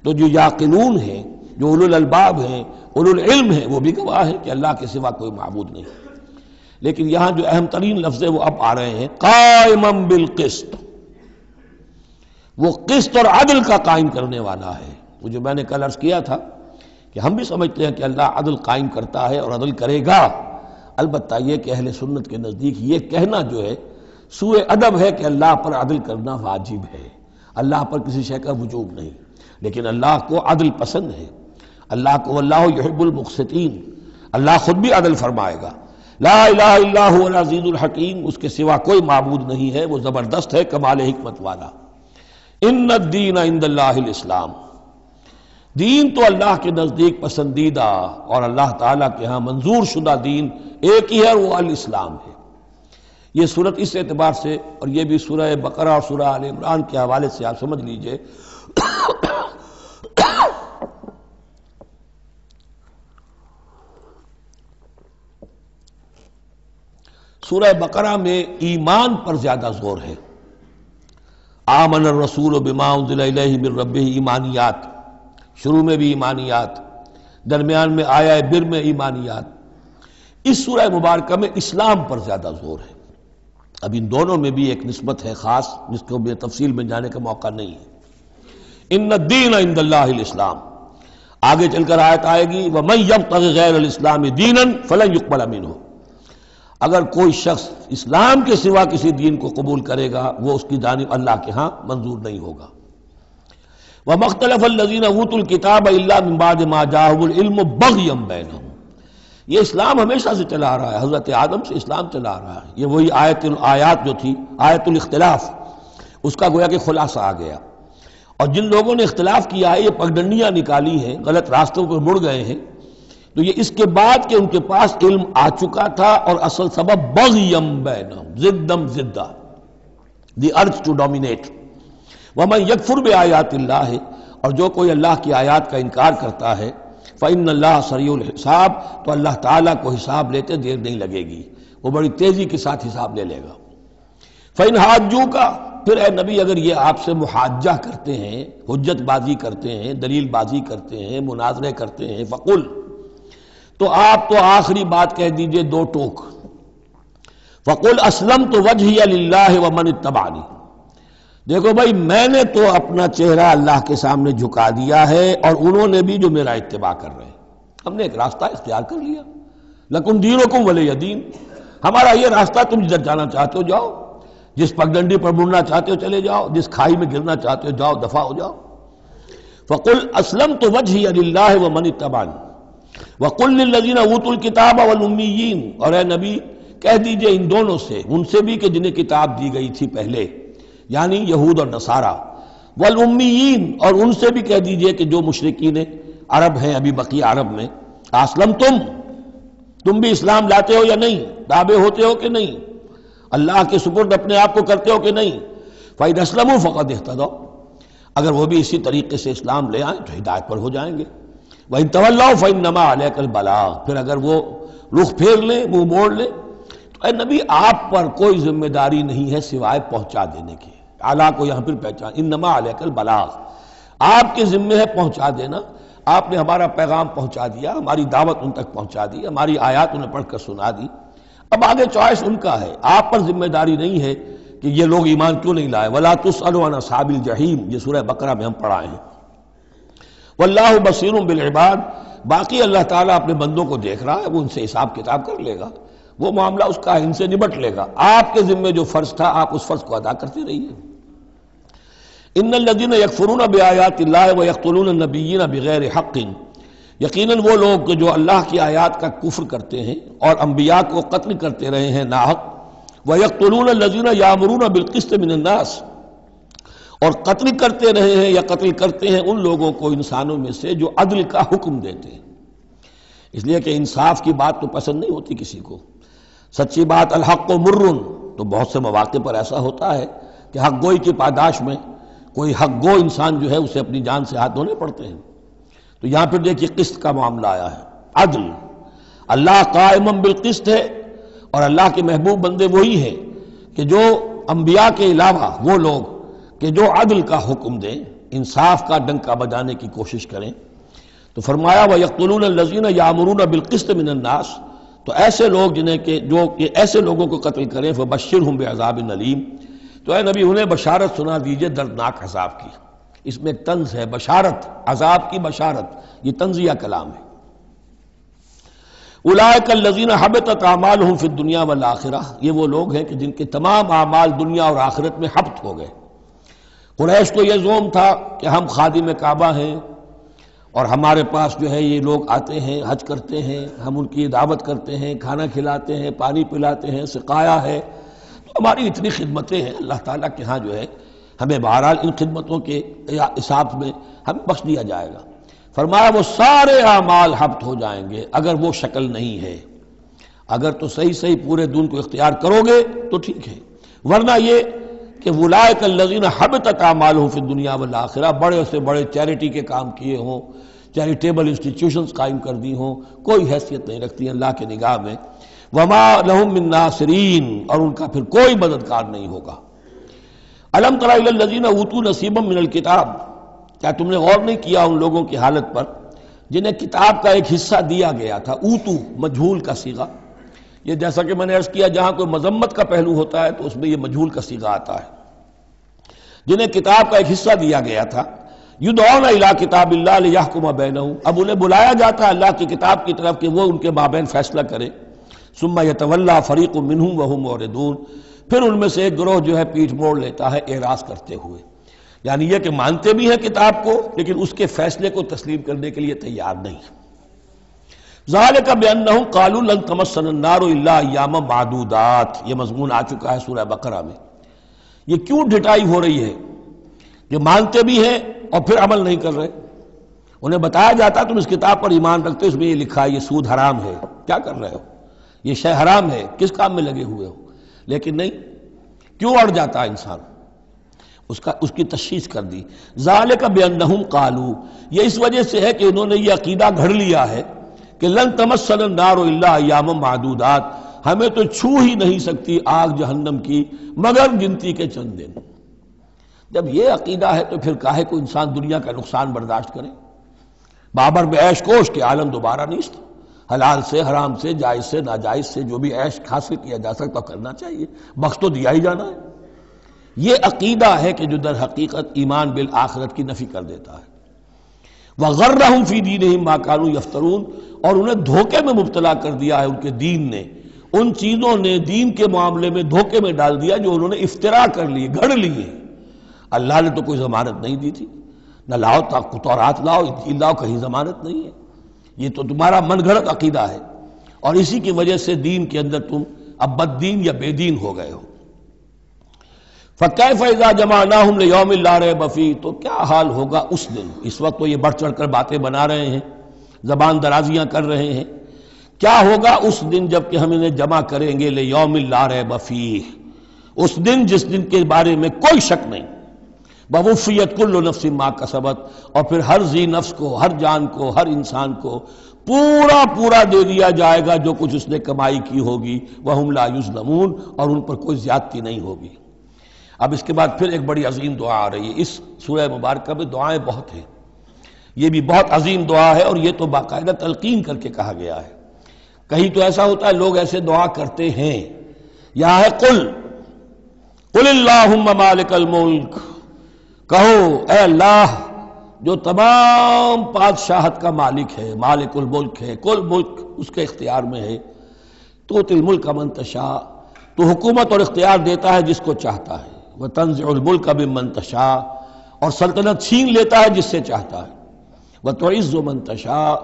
تو جو یعقلون ہیں، جو اولو الالباب ہیں، اولو العلم ہیں، وہ بھی گواہ ہیں کہ اللہ کے سوا کوئی معبود نہیں۔ لیکن یہاں جو اہم ترین لفظ ہے وہ اب آ رہے ہیں، قائما بالقسط، وہ قسط اور عدل کا قائم کرنے والا ہے۔ وہ جو میں نے کل عرض کیا تھا کہ ہم بھی سمجھتے ہیں کہ اللہ عدل قائم کرتا ہے اور عدل کرے گا، البتہ یہ کہ اہل سنت کے نزدیک یہ کہنا جو ہے سوء ادب ہے کہ اللہ پر عدل کرنا واجب ہے، اللہ پر کسی شے کا وجوب نہیں، لیکن اللہ کو عدل پسند ہے، اللہ کو واللہ یحب المقسطین، اللہ خود بھی عدل فرمائے گا۔ لا الہ الا هو العزیز الحکیم، اس کے سوا کوئی معبود نہیں ہے، وہ زبردست ہے، کمال حکمت والا۔ ان الدین عند اللہ الاسلام، دین تو اللہ کے نزدیک پسندیدہ اور اللہ تعالیٰ کے ہاں منظور شدہ دین ایک ہی ہے، وہ الاسلام ہے۔ یہ صورت اس اعتبار سے، اور یہ بھی سورہ بقرہ اور سورہ آل عمران کے حوالے سے آپ سمجھ لیجئے سورہ بقرہ میں ایمان پر زیادہ زور ہے۔ آمن الرسول بما انزل الیہ من ربہ، ایمانیات، شروع میں بھی ایمانیات، درمیان میں آیا بر میں ایمانیات۔ اس سورہ مبارکہ میں اسلام پر زیادہ زور ہے۔ اب ان دونوں میں بھی ایک نسبت ہے خاص، جس کو بھی تفصیل میں جانے کا موقع نہیں ہے۔ ان الدین عند اللہ الاسلام، آگے چل کر آیت آئے گی وَمَن يَبْتَغِ غَيْرَ الْإِسْلَامِ دِينًا فَلَن يُقْبَلَ مِنْهُ، اگر کوئی شخص اسلام کے سوا کسی دین کو قبول کرے گا وہ اس کی جانب اللہ کے ہاں منظور نہیں ہوگا۔ وَمَا اخْتَلَفَ الَّذِينَ أُوتُوا الْكِتَابَ إِلَّا مِن بَعْدِ مَا جَاءَهُمُ الْعِلْمُ بَغْيًا بَيْنَهُمْ، یہ اسلام ہمیشہ سے چلا آ رہا ہے، حضرت آدم سے اسلام چلا آ رہا ہے۔ یہ وہی آیات جو تھی آیت الاختلاف، اس کا گویا کہ خلاصہ آ گیا۔ اور جن لوگوں نے اختلاف کیا ہے، یہ پگڈنڈیاں نکالی ہیں، غلط راستوں پر مڑ گئے ہیں، تو یہ اس کے بعد کہ ان کے پاس علم آ چکا تھا، اور اصل سبب بغیم بینہم، ضدم ضدہ، دی ارج ٹو ڈومینیٹ۔ ومن یکفر بآیات اللہ، اور جو کوئی اللہ کی آیات کا انکار کرتا ہے، فإن اللہ سریع الحساب، تو اللہ تعالیٰ کو حساب لیتے دیر نہیں لگے گی، وہ بڑی تیزی کے ساتھ حساب لے لے گا۔ فإن حاجوک، پھر اے نبی اگر یہ آپ سے محاجہ کرتے ہیں، حجت بازی کرتے ہیں، دلیل بازی کرتے ہیں، مناظرے کرتے ہیں، فقل، تو آپ تو آخری بات کہہ دیجئے دو ٹوک، فقل اسلمت وجہی للہ ومن اتبعنی، دیکھو بھائی میں نے تو اپنا چہرہ اللہ کے سامنے جھکا دیا ہے، اور انہوں نے بھی جو میرا اتباع کر رہے ہیں، ہم نے ایک راستہ اختیار کر لیا۔ لکم دینکم ولی دین، ہمارا یہ راستہ، تم جدھر جانا چاہتے ہو جاؤ، جس پگڈنڈی پر مڑنا چاہتے ہو چلے جاؤ، جس کھائی میں گرنا چاہتے ہو جاؤ، دفع ہو جاؤ۔ فقل اسلمت وجہی للہ ومن اتبعنی وقل للذین اوتوا الکتاب والامیین، اور اے نبی کہہ دیجئے ان دونوں سے، ان سے بھی کہ جنہیں کتاب دی گئی تھی پہلے، یعنی یہود اور نصارہ، والامیین، اور ان سے بھی کہہ دیجئے کہ جو مشرکین عرب ہیں ابھی بقی عرب میں، اسلمتم، تم بھی اسلام لاتے ہو یا نہیں، تابع ہوتے ہو کہ نہیں، اللہ کے سپرد اپنے آپ کو کرتے ہو کہ نہیں۔ فَإِنْ أَسْلَمُوا فَقَدْ اهْتَدَوْا، اگر وہ بھی اسی طریقے سے اسلام لے آئیں تو ہدایت پر ہو جائیں گے۔ وَإِنْ تَوَلَّوْا فَإِنَّمَا عَلَيْكَ الْبَلَاغُ، پھر اگر وہ رخ پھیر لیں، منہ موڑ لیں، تو اے نبی آپ پر کوئی ذمہ داری نہیں ہے سوائے پہنچا دینے کی۔ اعلیٰ کو یہاں پھر پہچان، انما علیک البلاغ، آپ کے ذمہ ہے پہنچا دینا، آپ نے ہمارا پیغام پہنچا دیا، ہماری دعوت ان تک پہنچا دی، ہماری آیات انہیں پڑھ کر سنا دی، اب آگے چوائس ان کا ہے، آپ پر ذمہ داری نہیں ہے کہ یہ لوگ ایمان کیوں نہیں لائے۔ وَلَا تُسْأَلُ عَنْ أَصْحَابِ الْجَحِيمِ، یہ سورہ بقرہ میں ہم پڑھائے ہیں۔ وَاللَّهُ بَصِيرٌ بِالْعِبَادِ، باقی اللہ تعالیٰ اپنے بندوں کو دیکھ رہا ہے، وہ ان سے حساب کتاب کر لے گا، وہ معاملہ اس کا ان سے نبٹ لے گا۔ آپ کے ذمہ جو فرض تھا آپ اس فرض کو ادا کرتے رہیے۔ ان الذین یکفرون بآیات اللہ ویقتلون النبیین بغیر حق، یقیناً وہ لوگ جو اللہ کی آیات کا کفر کرتے ہیں اور انبیاء کو قتل کرتے رہے ہیں ناحق، ویقتلون الذین یامرون بالقسط من الناس، اور قتل کرتے رہے ہیں یا قتل کرتے ہیں ان لوگوں کو انسانوں میں سے جو عدل کا حکم دیتے ہیں، اس لیے کہ انصاف کی بات تو پسند نہیں ہوتی کسی کو، سچی بات الحق مر، تو بہت سے مواقع پر ایسا ہوتا ہے کہ حق گوئی کی پاداش میں کوئی حق گو انسان جو ہے اسے اپنی جان سے ہاتھ دھونے پڑتے ہیں۔ تو یہاں پھر دیکھیے قسط کا معاملہ آیا ہے، عدل، اللہ قائم بالقسط ہے، اور اللہ کے محبوب بندے وہی ہیں کہ جو انبیاء کے علاوہ وہ لوگ کہ جو عدل کا حکم دیں، انصاف کا ڈنکا بجانے کی کوشش کریں۔ تو فرمایا وَيَقْتُلُونَ الَّذِينَ يَأْمُرُونَ بِالْقِسْطِ مِنَ النَّاسِ، تو ایسے لوگ جنہیں کہ جو کہ ایسے لوگوں کو قتل کریں، فَبَشِّرْهُمْ بِعَذَابٍ أَلِيمٍ، تو اے نبی انہیں بشارت سنا دیجئے دردناک عذاب کی۔ اس میں ایک طنز ہے، بشارت، عذاب کی بشارت، یہ طنزیہ کلام ہے۔ اولئک الذین حبطت اعمالهم فی الدنیا والآخرہ، یہ وہ لوگ ہیں کہ جن کے تمام اعمال دنیا اور آخرت میں حبط ہو گئے۔ قریش کو یہ زوم تھا کہ ہم خادم کعبہ ہیں اور ہمارے پاس جو ہے یہ لوگ آتے ہیں، حج کرتے ہیں، ہم ان کی دعوت کرتے ہیں، کھانا کھلاتے ہیں، پانی پلاتے ہیں، سقایا ہے، تو ہماری اتنی خدمتیں ہیں، اللہ تعالیٰ کے ہاں جو ہے ہمیں بہرحال ان خدمتوں کے حساب میں ہمیں بخش دیا جائے گا۔ فرمایا وہ سارے اعمال حبط ہو جائیں گے اگر وہ شکل نہیں ہے. اگر تو صحیح صحیح پورے دین کو اختیار کرو گے تو ٹھیک ہے، ورنہ یہ کہ اولئک الذین حبطت اعمالہم فی الدنیا والآخرہ، بڑے سے بڑے چیریٹی کے کام کیے ہوں، چیریٹیبل انسٹیٹیوشنز قائم کر دی ہوں، کوئی حیثیت نہیں رکھتی اللہ کے نگاہ میں. وما لہم من ناصرین، اور ان کا پھر کوئی مددگار نہیں ہوگا. الم تر الی الذین اوتوا نصیبا من الکتاب، کیا تم نے غور نہیں کیا ان لوگوں کی حالت پر جنہیں کتاب کا ایک حصہ دیا گیا تھا؟ اوتو مجہول کا صیغہ، یہ جیسا کہ میں نے عرض کیا جہاں کوئی مذمت کا پہلو ہوتا ہے تو اس میں یہ مجہول کا صیغہ آتا ہے. جنہیں کتاب کا ایک حصہ دیا گیا تھا، یدعون الی کتاب اللہ لیحکم بینہم، اب انہیں بلایا جاتا ہے اللہ کی کتاب کی طرف کہ وہ ان کے مابین فیصلہ کرے. ثم یتولی فریق منہم وہم معرضون، پھر ان میں سے ایک گروہ جو ہے پیٹھ موڑ لیتا ہے اعراض کرتے ہوئے، یعنی یہ کہ مانتے بھی ہیں کتاب کو لیکن اس کے فیصلے کو تسلیم کرنے کے لیے تیار نہیں. ذالک بانہم قالوا لن تمسنا النار الا ایاما معدودات، یہ مضمون آ چکا ہے سورہ بقرہ میں. یہ کیوں ڈھٹائی ہو رہی ہے کہ مانتے بھی ہیں اور پھر عمل نہیں کر رہے؟ انہیں بتایا جاتا تم اس کتاب پر ایمان رکھتے ہو، اس میں یہ لکھا ہے یہ سود حرام ہے، کیا کر رہے ہو، یہ شے حرام ہے، کس کام میں لگے ہوئے ہو؟ لیکن نہیں، کیوں اڑ جاتا ہے انسان؟ اس کی تشخیص کر دی. ذالک بانہم قالوا، یہ اس وجہ سے ہے کہ انہوں نے یہ عقیدہ گھڑ لیا ہے کہ لن تمسنا النار الا ایاما معدودات، ہمیں تو چھو ہی نہیں سکتی آگ جہنم کی مگر گنتی کے چند دن. جب یہ عقیدہ ہے تو پھر کاہے کو انسان دنیا کا نقصان برداشت کرے؟ بابر میں عیش کوش کے عالم دوبارہ نیست، حلال سے حرام سے جائز سے ناجائز سے جو بھی عیش حاصل کیا جا سکتا کرنا چاہیے، بخش تو دیا ہی جانا ہے. یہ عقیدہ ہے کہ جو در حقیقت ایمان بالآخرت کی نفی کر دیتا ہے. وَغَرَّهُمْ فِي دِينِهِمْ مَا كَانُوا يَفْتَرُونَ، اور انہیں دھوکے میں مبتلا کر دیا ہے ان کے دین نے، ان چیزوں نے دین کے معاملے میں دھوکے میں ڈال دیا جو انہوں نے افترا کر لیے، گھڑ لیے. اللہ نے تو کوئی ضمانت نہیں دی تھی، نہ لاؤ تورات لاؤ انجیل لاؤ، کہیں ضمانت نہیں ہے. یہ تو تمہارا من گھڑت عقیدہ ہے اور اسی کی وجہ سے دین کے اندر تم اب بد دین یا بے دین ہو گئے ہو. فَكَيْفَ إِذَا جَمَعْنَاهُمْ لِيَوْمٍ لَا رَيْبَ فِيهِ، تو کیا حال ہوگا اس دن. اس وقت تو یہ بڑھ چڑھ کر باتیں بنا رہے ہیں، زبان درازیاں کر رہے ہیں. کیا ہوگا اس دن جب کہ ہم انہیں جمع کریں گے لِيَوْمٍ لَا رَيْبَ فِيهِ، اس دن جس دن کے بارے میں کوئی شک نہیں. وَوُفِّيَتْ كُلُّ نَفْسٍ مَا كَسَبَتْ، اور پھر ہر ذی نفس کو، ہر جان کو، ہر انسان کو پورا دے دیا جائے گا جو کچھ اس نے کمائی کی ہوگی. وَهُمْ لَا يُظْلَمُونَ، اور ان پر کوئی زیادتی نہیں ہوگی. اب اس کے بعد پھر ایک بڑی عظیم دعا آ رہی ہے. اس سورہ مبارکہ میں دعائیں بہت ہیں، یہ بھی بہت عظیم دعا ہے اور یہ تو باقاعدہ تلقین کر کے کہا گیا ہے. کہیں تو ایسا ہوتا ہے لوگ ایسے دعا کرتے ہیں. یہاں ہے قل اللہم مالک الملک، کہو اے اللہ جو تمام بادشاہت کا مالک ہے، مالک الملک ہے، کل ملک اس کے اختیار میں ہے. تؤتی الملک من تشاء، تو حکومت اور اختیار دیتا ہے جس کو چاہتا ہے. وتنزع الملک ممن تشاء، اور سلطنت چھین لیتا ہے جس سے چاہتا ہے. وتعز من تشاء،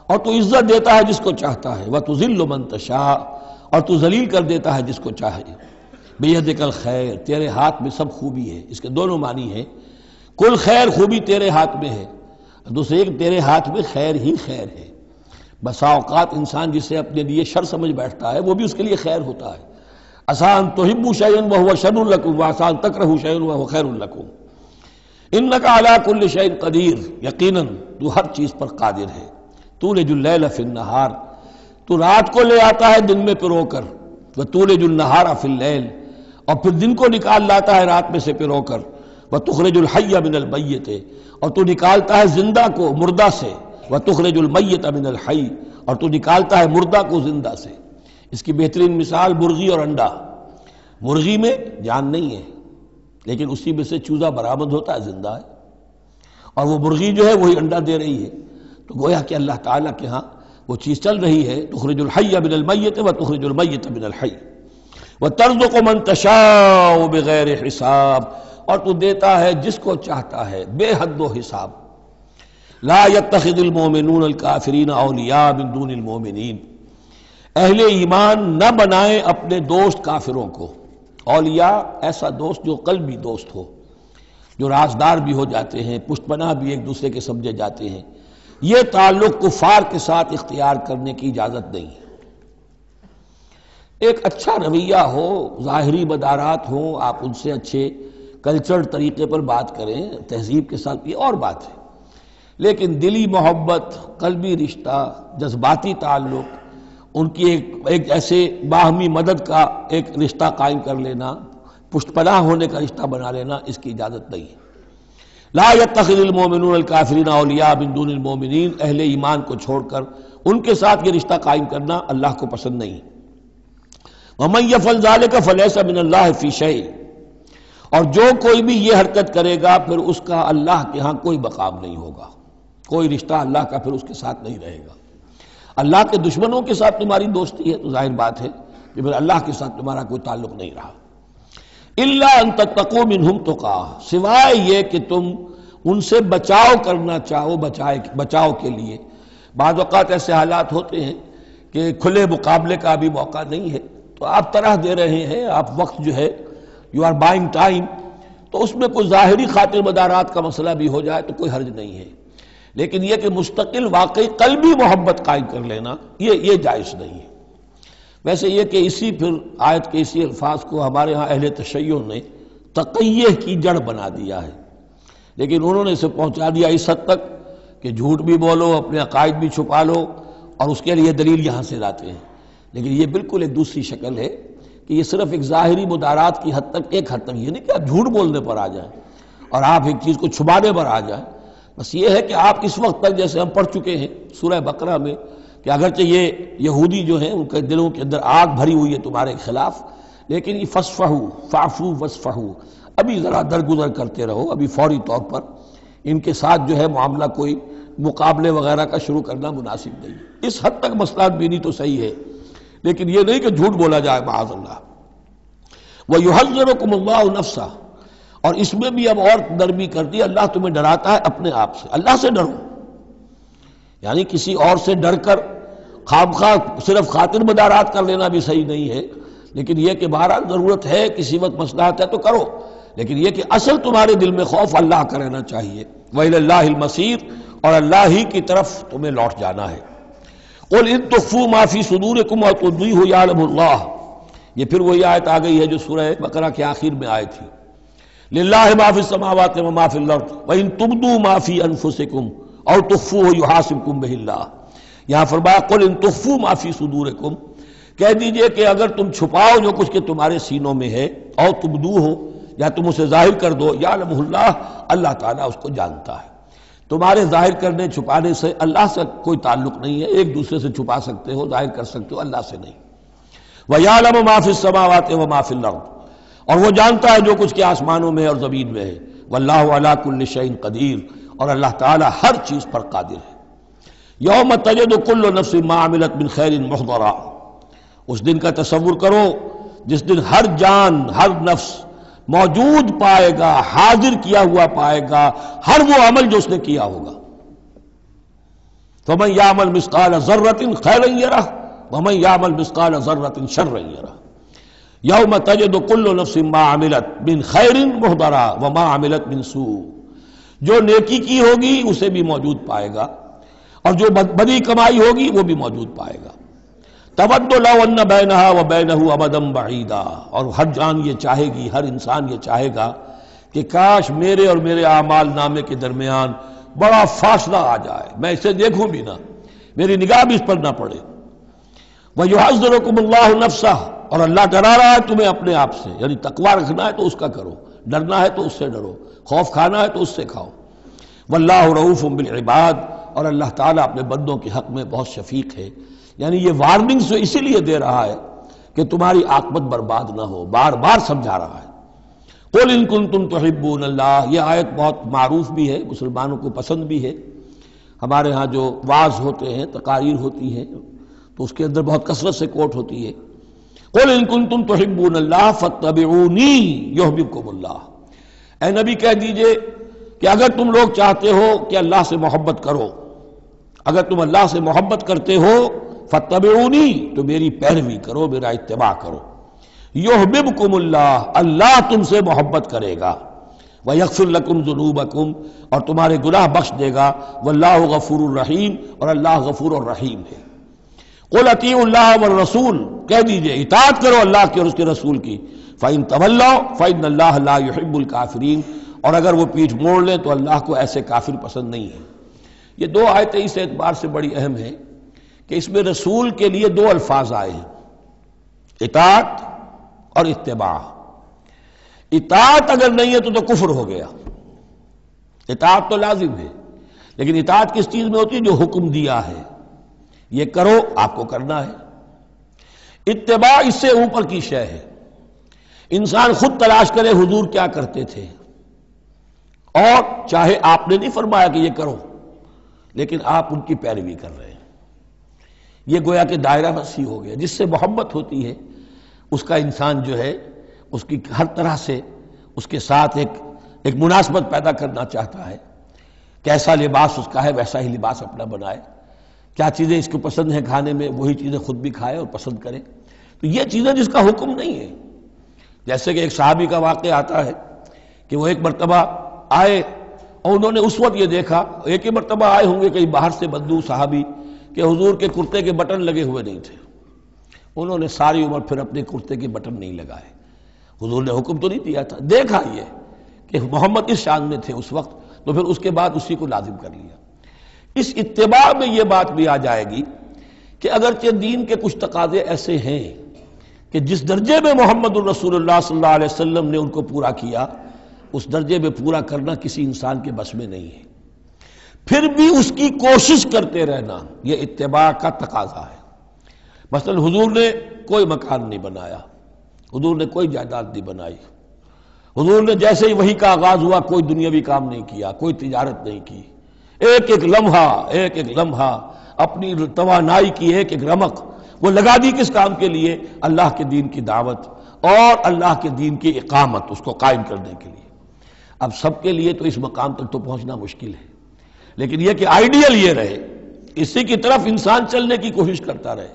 اور تو عزت دیتا ہے جس کو چاہتا ہے. وتذل من تشاء، اور تو ذلیل کر دیتا ہے جس کو چاہے. بیدک الخیر، تیرے ہاتھ میں سب خوبی ہے. اس کے دونوں معنی ہیں، کل خیر خوبی تیرے ہاتھ میں ہے، دوسرے تیرے ہاتھ میں خیر ہی خیر ہے. بسا اوقات انسان جسے اپنے لیے شر سمجھ بیٹھتا ہے وہ بھی اس کے لیے خیر ہوتا ہے. عسیٰ تحبوا شیئا وہو شر لکم وعسیٰ تکرہوا شیئا وہو خیر لکم. انک علی کل شیء قدیر، یقیناً تو ہر چیز پر قادر ہے. تولج اللیل فی النہار، تو رات کو لے آتا ہے دن میں پرو کر. وتولج النہار فی اللیل، اور پھر دن کو نکال لاتا ہے رات میں سے پرو کر. وتخرج الحی من المیت، اور تو نکالتا ہے زندہ کو مردہ سے. وتخرج المیت من الحی، اور تو نکالتا ہے مردہ کو زندہ سے. اس کی بہترین مثال مرغی اور انڈا. مرغی میں جان نہیں ہے لیکن اسی میں سے چوزہ برآمد ہوتا ہے، زندہ ہے، اور وہ مرغی جو ہے وہی انڈا دے رہی ہے. تو گویا کہ اللہ تعالیٰ کے ہاں وہ چیز چل رہی ہے. تخرج الحی من المیت وتخرج المیت من الحی وترزق من تشاء بغیر حساب، اور تو دیتا ہے جس کو چاہتا ہے بے حد و حساب. لا يتخذ المؤمنون الکافرین اولیاء من دون المؤمنین، اہل ایمان نہ بنائیں اپنے دوست کافروں کو. اولیاء ایسا دوست جو قلبی دوست ہو، جو رازدار بھی ہو جاتے ہیں، پشت پناہ بھی ایک دوسرے کے سمجھے جاتے ہیں. یہ تعلق کفار کے ساتھ اختیار کرنے کی اجازت نہیں ہے۔ ایک اچھا رویہ ہو، ظاہری مدارات ہوں، آپ ان سے اچھے کلچرڈ طریقے پر بات کریں، تہذیب کے ساتھ، یہ اور بات ہے، لیکن دلی محبت، قلبی رشتہ، جذباتی تعلق، ان کی ایک ایسے باہمی مدد کا ایک رشتہ قائم کر لینا، پشت پناہ ہونے کا رشتہ بنا لینا، اس کی اجازت نہیں ہے۔ لا يتخذ المؤمنون الکافرین اولیاء من دون المؤمنین، اہل ایمان کو چھوڑ کر ان کے ساتھ یہ رشتہ قائم کرنا اللہ کو پسند نہیں۔ ومن يفعل ذلك فليس من الله في شيء، اور جو کوئی بھی یہ حرکت کرے گا پھر اس کا اللہ کے ہاں کوئی مقام نہیں ہوگا، کوئی رشتہ اللہ کا پھر اس کے ساتھ نہیں رہے گا۔ اللہ کے دشمنوں کے ساتھ تمہاری دوستی ہے تو ظاہر بات ہے کہ پھر اللہ کے ساتھ تمہارا کوئی تعلق نہیں رہا۔ الا ان تتقوا منہم تقا، سوائے یہ کہ تم ان سے بچاؤ کرنا چاہو، بچاؤ کے لیے۔ بعض اوقات ایسے حالات ہوتے ہیں کہ کھلے مقابلے کا بھی موقع نہیں ہے، تو آپ طرح دے رہے ہیں، آپ وقت جو ہے یو آر بائنگ ٹائم، تو اس میں کوئی ظاہری خاطر مدارات کا مسئلہ بھی ہو جائے تو کوئی حرج نہیں ہے، لیکن یہ کہ مستقل واقعی قلبی محبت قائم کر لینا یہ جائز نہیں ہے۔ ویسے یہ کہ اسی پھر آیت کے اسی الفاظ کو ہمارے ہاں اہل تشیع نے تقیہ کی جڑ بنا دیا ہے، لیکن انہوں نے اسے پہنچا دیا اس حد تک کہ جھوٹ بھی بولو، اپنے عقائد بھی چھپا لو، اور اس کے لیے دلیل یہاں سے لاتے ہیں۔ لیکن یہ بالکل ایک دوسری شکل ہے کہ یہ صرف ایک ظاہری مدارات کی حد تک، ایک حد تک، یہ نہیں کہ آپ جھوٹ بولنے پر آ جائیں اور آپ ایک چیز کو چھپانے پر آ جائیں، بس یہ ہے کہ آپ اس وقت تک جیسے ہم پڑھ چکے ہیں سورہ بقرہ میں کہ اگرچہ یہ یہودی جو ہیں ان کے دلوں کے اندر آگ بھری ہوئی ہے تمہارے خلاف، لیکن یہ فصفحوا فاعفوا واصفحوا، ابھی ذرا درگزر کرتے رہو، ابھی فوری طور پر ان کے ساتھ جو ہے معاملہ کوئی مقابلے وغیرہ کا شروع کرنا مناسب نہیں۔ اس حد تک مصلحت بینی تو صحیح ہے، لیکن یہ نہیں کہ جھوٹ بولا جائے معاذ اللہ۔ وَيُحَذِّرُكُمُ اللَّهُ نَفْسَهُ، اور اس میں بھی اب اور نرمی کر دی، اللہ تمہیں ڈراتا ہے اپنے آپ سے، اللہ سے ڈرو، یعنی کسی اور سے ڈر کر خواہ صرف خاطر مدارات کر لینا بھی صحیح نہیں ہے، لیکن یہ کہ بہرحال ضرورت ہے، کسی وقت مصلحت ہے تو کرو، لیکن یہ کہ اصل تمہارے دل میں خوف اللہ کا رہنا چاہیے۔ وَإِلَى اللَّهِ الْمَصِيرُ، اور اللہ ہی کی طرف تمہیں لوٹ جانا ہے۔ قُلْ إِن تُخْفُوا مَا فِي صُدُورِكُمْ وَتُبْدُوهُ يَعْلَمُ اللَّهُ، یہ پھر وہی آیت آ گئی ہے جو سورہ بقرہ کے آخر میں آئی تھی، لِلَّهِ مَا فِي السَّمَاوَاتِ وَمَا فِي الْأَرْضِ وَإِن تُبْدُوا مَا فِي أَنفُسِكُمْ أَوْ تُخْفُوهُ يُحَاسِبْكُم بِهِ اللَّهُ، یہاں فرمایا قُلْ إِن تُخْفُوا مَا فِي صُدُورِكُمْ، کہہ دیجئے کہ اگر تم چھپاؤ جو کچھ کہ تمہارے سینوں میں ہے، او تبدوہ، یا تم اسے ظاہر کر دو، یعلمہ اللہ، اللہ تعالیٰ اس کو جانتا ہے۔ تمہارے ظاہر کرنے چھپانے سے اللہ سے کوئی تعلق نہیں ہے، ایک دوسرے سے چھپا سکتے ہو، ظاہر کر سکتے ہو، اللہ سے نہیں۔ وَيَعْلَمُ مَا فِي السَّمَاوَاتِ وَمَا فِي الْأَرْضِ، اور وہ جانتا ہے جو کچھ کے آسمانوں میں اور زمین میں ہے۔ وَاللَّهُ عَلَىٰ كُلِّ شَيْءٍ قَدِيرٌ، اور اللہ تعالیٰ ہر چیز پر قادر ہے۔ یوم تجد کل نفس ما عملت من خیر محضرا، اس دن کا تصور کرو جس دن ہر جان، ہر نفس موجود پائے گا، حاضر کیا ہوا پائے گا ہر وہ عمل جو اس نے کیا ہوگا۔ فمن یعمل مثقال ذرۃ خیرا یرہ ومن یعمل مثقال ذرۃ شرا یرہ، یوم تجد کل نفس ما عملت من خیر محضرا وما عملت من سوء، جو نیکی کی ہوگی اسے بھی موجود پائے گا اور جو بدی کمائی ہوگی وہ بھی موجود پائے گا۔ تود لو ان بینہا وبینہ امدا بعیدا، اور ہر جان یہ چاہے گی، ہر انسان یہ چاہے گا کہ کاش میرے اور میرے اعمال نامے کے درمیان بڑا فاصلہ آ جائے، میں اسے دیکھوں بھی نہ، میری نگاہ بھی اس پر نہ پڑے۔ وَيُحَذِّرُكُمُ اللَّهُ نَفْسَهُ، اور اللہ ڈرا رہا ہے تمہیں اپنے آپ سے، یعنی تقویٰ رکھنا ہے تو اس کا کرو، ڈرنا ہے تو اس سے ڈرو، خوف کھانا ہے تو اس سے کھاؤ۔ وَاللَّهُ رَءُوفٌ بِالْعِبَادِ، اور اللہ تعالیٰ اپنے بندوں کے حق میں بہت شفیق ہے، یعنی یہ وارننگ سے اسی لیے دے رہا ہے کہ تمہاری عاقبت برباد نہ ہو، بار بار سمجھا رہا ہے۔ قُلْ إِن كُنتُمْ تُحِبُّونَ اللَّهَ، یہ آیت بہت معروف بھی ہے، مسلمانوں کو پسند بھی ہے۔ ہمارے ہاں جو وعظ ہوتے ہیں، تقاریر ہوتی ہیں، تو اس کے اندر بہت کثرت سے کوٹ ہوتی ہے، قُلْ إِن كُنتُمْ تُحِبُّونَ اللَّهَ فَاتَّبِعُونِي يُحْبِبْكُمُ اللَّهُ، اے نبی کہہ دیجئے کہ اگر تم لوگ چاہتے ہو کہ اللہ سے محبت کرو، اگر تم اللہ سے محبت کرتے ہو فَاتَّبِعُونِي، تو میری پیروی کرو، میرا اتباع کرو۔ یحببکم اللہ، اللہ تم سے محبت کرے گا۔ وَيَغْفِرْ لَكُمْ ذُنُوبَكُمْ اور تمہارے گناہ بخش دے گا، وَاللَّهُ غَفُورٌ الرحیم اور اللہ غفور الرحیم ہے۔ قُلْ اطیعوا اللہ والرسول، کہہ دیجئے اطاعت کرو اللہ کی اور اس کے رسول کی، فَإِن تَوَلَّوْا فَإِنَّ اللَّهَ لَا يُحِبُّ الْكَافِرِينَ اور اگر وہ پیٹھ موڑ لیں تو اللہ کو ایسے کافر پسند نہیں ہے۔ یہ دو آیتیں اس اعتبار سے بڑی اہم ہیں کہ اس میں رسول کے لیے دو الفاظ آئے ہیں، اطاعت اور اتباع۔ اطاعت اگر نہیں ہے تو کفر ہو گیا، اطاعت تو لازم ہے، لیکن اطاعت کس چیز میں ہوتی ہے؟ جو حکم دیا ہے یہ کرو، آپ کو کرنا ہے۔ اتباع اس سے اوپر کی شے ہے، انسان خود تلاش کرے حضور کیا کرتے تھے، اور چاہے آپ نے نہیں فرمایا کہ یہ کرو لیکن آپ ان کی پیروی کر رہے ہیں، یہ گویا کہ دائرہ وسیع ہو گیا۔ جس سے محبت ہوتی ہے اس کا انسان جو ہے اس کی ہر طرح سے اس کے ساتھ ایک مناسبت پیدا کرنا چاہتا ہے، کیسا لباس اس کا ہے ویسا ہی لباس اپنا بنائے، کیا چیزیں اس کو پسند ہیں کھانے میں وہی چیزیں خود بھی کھائے اور پسند کرے۔ تو یہ چیزیں جس کا حکم نہیں ہے، جیسے کہ ایک صحابی کا واقعہ آتا ہے کہ وہ ایک مرتبہ آئے اور انہوں نے اس وقت یہ دیکھا، ایک ہی مرتبہ آئے ہوں گے کہیں باہر سے بدو صحابی، کہ حضور کے کرتے کے بٹن لگے ہوئے نہیں تھے۔ انہوں نے ساری عمر پھر اپنے کرتے کے بٹن نہیں لگائے، حضور نے حکم تو نہیں دیا تھا، دیکھا یہ کہ محمد اس شان میں تھے اس وقت، تو پھر اس کے بعد اسی کو لازم کر لیا۔ اس اتباع میں یہ بات بھی آ جائے گی کہ اگرچہ دین کے کچھ تقاضے ایسے ہیں کہ جس درجے میں محمد الرسول اللہ صلی اللہ علیہ وسلم نے ان کو پورا کیا، اس درجے میں پورا کرنا کسی انسان کے بس میں نہیں ہے، پھر بھی اس کی کوشش کرتے رہنا یہ اتباع کا تقاضا ہے۔ مثلا حضور نے کوئی مکان نہیں بنایا، حضور نے کوئی جائیداد نہیں بنائی، حضور نے جیسے ہی وحی کا آغاز ہوا کوئی دنیاوی کام نہیں کیا، کوئی تجارت نہیں کی، ایک ایک لمحہ اپنی توانائی کی ایک رمق وہ لگا دی کس کام کے لیے؟ اللہ کے دین کی دعوت اور اللہ کے دین کی اقامت، اس کو قائم کرنے کے لیے۔ اب سب کے لیے تو اس مقام تک تو پہنچنا مشکل ہے، لیکن یہ کہ آئیڈیل یہ رہے، اسی کی طرف انسان چلنے کی کوشش کرتا رہے،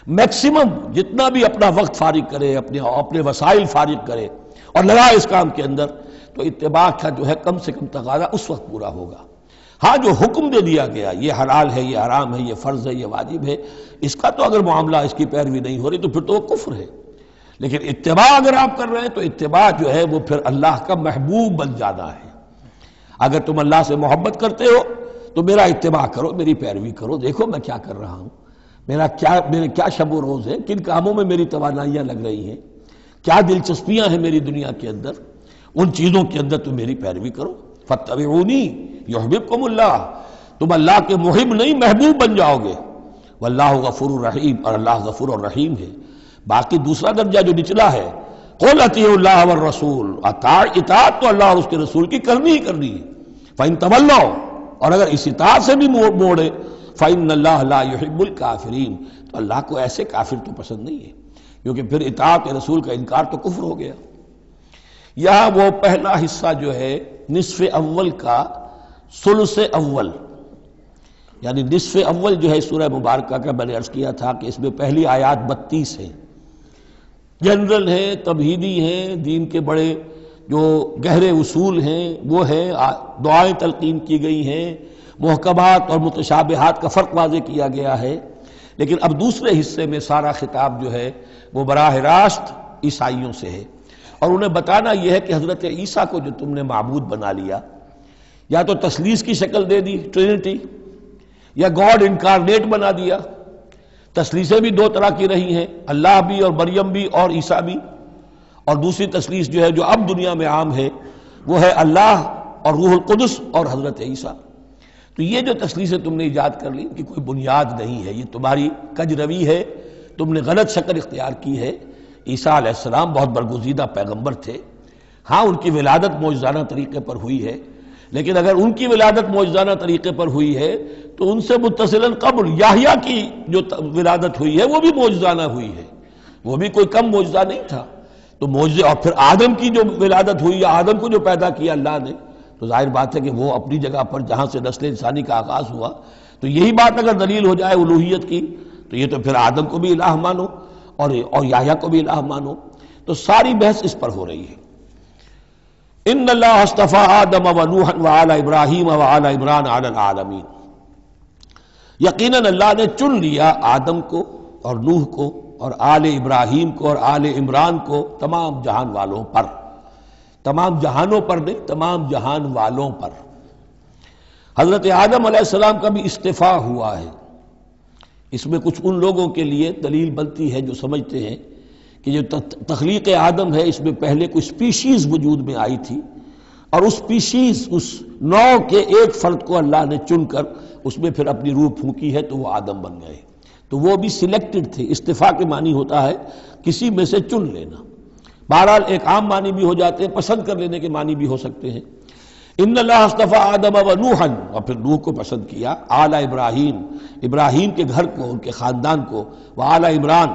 میکسیمم جتنا بھی اپنا وقت فارغ کرے، اپنے وسائل فارغ کرے اور لگائے اس کام کے اندر، تو اتباع کا جو ہے کم سے کم تقاضا اس وقت پورا ہوگا۔ ہاں جو حکم دے دیا گیا یہ حلال ہے، یہ حرام ہے، یہ فرض ہے، یہ واجب ہے، اس کا تو اگر معاملہ اس کی پیروی نہیں ہو رہی تو پھر تو وہ کفر ہے، لیکن اتباع اگر آپ کر رہے ہیں تو اتباع جو ہے وہ پھر اللہ کا محبوب بن جانا ہے۔ اگر تم اللہ سے محبت کرتے ہو تو میرا اتباع کرو، میری پیروی کرو، دیکھو میں کیا کر رہا ہوں، میرے کیا شب و روز ہے، کن کاموں میں میری توانائیاں لگ رہی ہیں، کیا دلچسپیاں ہیں میری دنیا کے اندر، ان چیزوں کے اندر تم میری پیروی کرو۔ فاتبعونی یحببکم اللہ، تم اللہ کے محب نہیں محبوب بن جاؤ گے۔ واللہ غفور الرحیم اور اللہ غفور الرحیم ہے۔ باقی دوسرا درجہ جو نچلا ہے، قل اطیعوا اللہ والرسول، اطاعت تو اللہ اور اس کے رسول کی کرنی ہی کرنی ہے۔ فإن تولوا اور اگر اس اطاعت سے بھی موڑے، فإن اللہ لا يحب الکافرین تو اللہ کو ایسے کافر تو پسند نہیں ہے، کیونکہ پھر اطاعت رسول کا انکار تو کفر ہو گیا۔ یہاں وہ پہلا حصہ جو ہے نصف اول کا ثلث اول، یعنی نصف اول جو ہے سورہ مبارکہ کا میں نے عرض کیا تھا کہ اس میں پہلی آیات 32 ہیں، جنرل ہیں، تمہیدی ہیں، دین کے بڑے جو گہرے اصول ہیں وہ ہیں، دعائیں تلقین کی گئی ہیں، محکمات اور متشابہات کا فرق واضح کیا گیا ہے۔ لیکن اب دوسرے حصے میں سارا خطاب جو ہے وہ براہ راست عیسائیوں سے ہے، اور انہیں بتانا یہ ہے کہ حضرت عیسیٰ کو جو تم نے معبود بنا لیا، یا تو تثلیث کی شکل دے دی ٹرینٹی، یا گاڈ انکارنیٹ بنا دیا۔ تثلیثیں بھی دو طرح کی رہی ہیں، اللہ بھی اور مریم بھی اور عیسیٰ بھی، اور دوسری تثلیث جو ہے جو اب دنیا میں عام ہے وہ ہے اللہ اور روح القدس اور حضرت عیسیٰ۔ تو یہ جو تثلیثیں تم نے ایجاد کر لی ان کی کوئی بنیاد نہیں ہے، یہ تمہاری کج روی ہے، تم نے غلط شکل اختیار کی ہے۔ عیسیٰ علیہ السلام بہت برگزیدہ پیغمبر تھے، ہاں ان کی ولادت معجزانہ طریقے پر ہوئی ہے، لیکن اگر ان کی ولادت معجزانہ طریقے پر ہوئی ہے تو ان سے متصلاً قبل یحییٰ کی جو ولادت ہوئی ہے وہ بھی معجزانہ ہوئی ہے، وہ بھی کوئی کم معجزہ نہیں تھا۔ تو معجزے، اور پھر آدم کی جو ولادت ہوئی یا آدم کو جو پیدا کیا اللہ نے، تو ظاہر بات ہے کہ وہ اپنی جگہ پر جہاں سے نسل انسانی کا آغاز ہوا، تو یہی بات اگر دلیل ہو جائے الوہیت کی تو یہ تو پھر آدم کو بھی الہ مانو اور یحییٰ کو بھی الہ مانو، تو ساری بحث اس پر ہو رہی ہے۔ ان اللہ اصطفیٰ آدم و نوحا وآل ابراہیم وآل عمران علی العالمین، یقیناً اللہ نے چن لیا آدم کو اور نوح کو اور آل ابراہیم کو اور آل عمران کو تمام جہان والوں پر، تمام جہانوں پر نہیں، تمام جہان والوں پر۔ حضرت آدم علیہ السلام کا بھی استفاء ہوا ہے۔ اس میں کچھ ان لوگوں کے لیے دلیل بنتی ہے جو سمجھتے ہیں کہ جو تخلیق آدم ہے اس میں پہلے کوئی سپیشیز وجود میں آئی تھی، اور اس سپیشیز، اس نوع کے ایک فرد کو اللہ نے چن کر اس میں پھر اپنی روح پھونکی ہے تو وہ آدم بن گئے، تو وہ بھی سلیکٹڈ تھے۔ استفاء کے معنی ہوتا ہے کسی میں سے چن لینا، بہرحال ایک عام معنی بھی ہو جاتے ہیں، پسند کر لینے کے معنی بھی ہو سکتے ہیں۔ ان اللہ اصطفیٰ آدم و نوحا، اور پھر نوح کو پسند کیا، آل ابراہیم، ابراہیم کے گھر کو، ان کے خاندان کو، وآل عمران،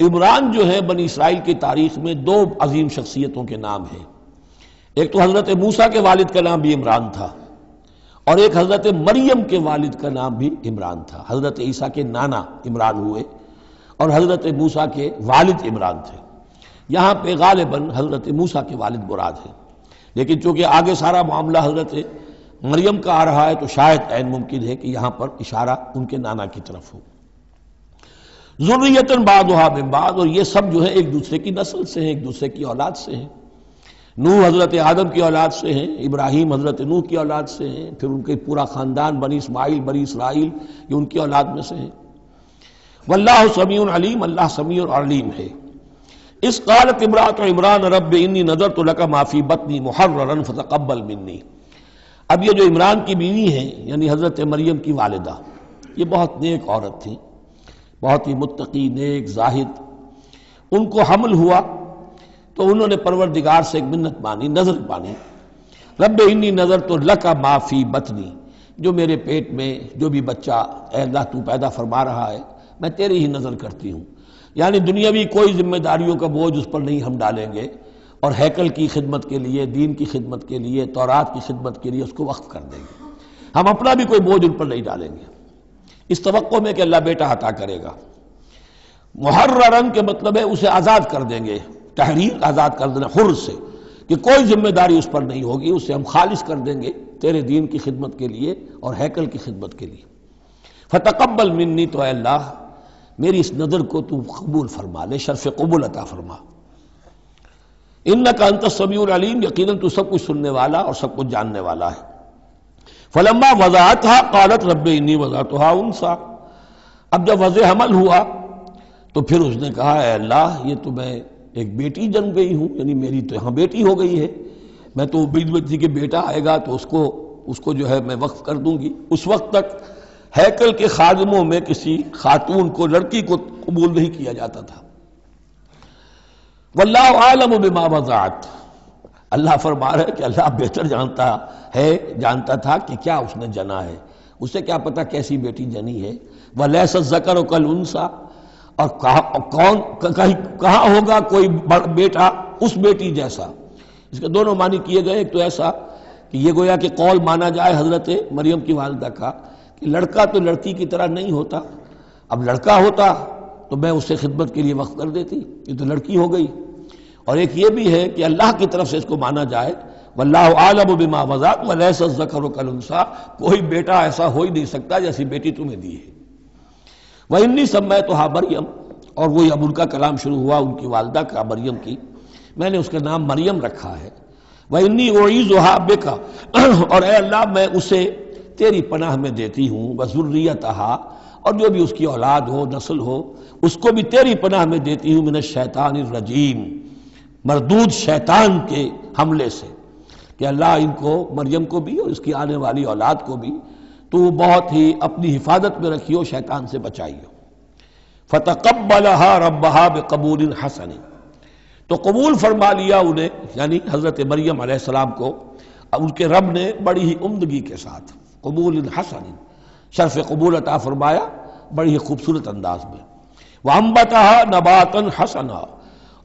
عمران جو ہے بنی اسرائیل کی تاریخ میں دو عظیم شخصیتوں کے نام ہیں، ایک تو حضرت موسیٰ کے والد کا نام بھی عمران تھا، اور ایک حضرت مریم کے والد کا نام بھی عمران تھا۔ حضرت عیسیٰ کے نانا عمران ہوئے اور حضرت موسیٰ کے والد عمران تھے۔ یہاں پہ غالباً حضرت موسیٰ کے والد مراد ہیں، لیکن چونکہ آگے سارا معاملہ حضرت مریم کا آ رہا ہے تو شاید عین ممکن ہے کہ یہاں پر اشارہ ان کے نانا کی طرف ہو۔ ذریۃ بعضھا من بعض، اور یہ سب جو ہے ایک دوسرے کی نسل سے ہیں، ایک دوسرے کی اولاد سے ہیں۔ نوح حضرت آدم کی اولاد سے ہیں، ابراہیم حضرت نوح کی اولاد سے ہیں، پھر ان کے پورا خاندان بنی اسماعیل بنی اسرائیل یہ ان کی اولاد میں سے ہیں۔ واللہ سمیع علیم، اللہ سمیع اور علیم ہے۔ اس قالت امرأۃ عمران رب انی نذرت لک ما فی بطنی محررا فتقبل منی۔ اب یہ جو عمران کی بیوی ہیں یعنی حضرت مریم کی والدہ، یہ بہت نیک عورت تھیں، بہت ہی متقی، نیک، زاہد۔ ان کو حمل ہوا تو انہوں نے پروردگار سے ایک منت مانی، نظر مانی، رب انی نذرت لک ما فی بطنی، جو میرے پیٹ میں جو بھی بچہ اے اللہ تو پیدا فرما رہا ہے میں تیری ہی نظر کرتی ہوں، یعنی دنیاوی کوئی ذمہ داریوں کا بوجھ اس پر نہیں ہم ڈالیں گے، اور ہیکل کی خدمت کے لیے، دین کی خدمت کے لیے، تورات کی خدمت کے لیے اس کو وقف کر دیں گے، ہم اپنا بھی کوئی بوجھ ان پر نہیں ڈالیں گے، اس توقع میں کہ اللہ بیٹا عطا کرے گا۔ محررن کے مطلب ہے اسے آزاد کر دیں گے، تحریر آزاد کر دینا، حر سے، کہ کوئی ذمہ داری اس پر نہیں ہوگی، اسے ہم خالص کر دیں گے تیرے دین کی خدمت کے لیے اور ہیکل کی خدمت کے لیے۔ فتقبل منی، تو اے اللہ میری اس نظر کو تو قبول فرما لے، شرف قبول عطا فرما۔ انک انت السمیع العلیم، یقیناً تو سب کچھ سننے والا اور سب کچھ جاننے والا ہے۔ فلما وضعتها قالت رب انی وضعتها انثی، اب جب وضع حمل ہوا تو پھر اس نے کہا اے اللہ یہ تو میں ایک بیٹی جنم گئی ہوں، یعنی میری تو یہاں بیٹی ہو گئی ہے، میں تو امید میں تھی کہ بیٹا آئے گا تو اس کو جو ہے میں وقف کر دوں گی۔ اس وقت تک ہیکل کے خادموں میں کسی خاتون کو، لڑکی کو قبول نہیں کیا جاتا تھا۔ واللہ عالم بما وضعت، اللہ فرما رہا ہے کہ اللہ بہتر جانتا تھا کہ کیا اس نے جنا ہے، اسے کیا پتا کیسی بیٹی جنی ہے۔ ولیس الذکر کالانثی، اور کہاں ہوگا کوئی بیٹا اس بیٹی جیسا۔ اس کے دونوں معنی کیے گئے، ایک تو ایسا کہ یہ گویا کہ قول مانا جائے حضرت مریم کی والدہ کا کہ لڑکا تو لڑکی کی طرح نہیں ہوتا، اب لڑکا ہوتا تو میں اسے خدمت کے لیے وقف کر دیتی، یہ تو لڑکی ہو گئی۔ اور ایک یہ بھی ہے کہ اللہ کی طرف سے اس کو مانا جائے واللہ عالم بما وضعت ولیس الذکر کالانثی، کوئی بیٹا ایسا ہو ہی نہیں سکتا جیسی بیٹی تمہیں دی ہے۔ وَإِنِّي سَمَّيْتُهَا مریم، اور وہی اب ان کا کلام شروع ہوا ان کی والدہ کا مریم کی، میں نے اس کا نام مریم رکھا ہے۔ وَإِنِّي أُعِيذُهَا بِكَ، اور اے اللہ میں اسے تیری پناہ میں دیتی ہوں، وَذُرِّيَّتَهَا، اور جو بھی اس کی اولاد ہو، نسل ہو، اس کو بھی تیری پناہ میں دیتی ہوں، من الشیطان الرجیم، مردود شیطان کے حملے سے، کہ اللہ ان کو، مریم کو بھی اور اس کی آنے والی اولاد کو بھی تو بہت ہی اپنی حفاظت میں رکھیو، شیطان سے بچائیو۔ فتقبلها ربها بقبول حسن، تو قبول فرما لیا انہیں، یعنی حضرت مریم علیہ السلام کو ان کے رب نے بڑی ہی عمدگی کے ساتھ، قبول حسن، شرف قبول عطا فرمایا بڑی ہی خوبصورت انداز میں۔ وانبتها نباتا حسنا،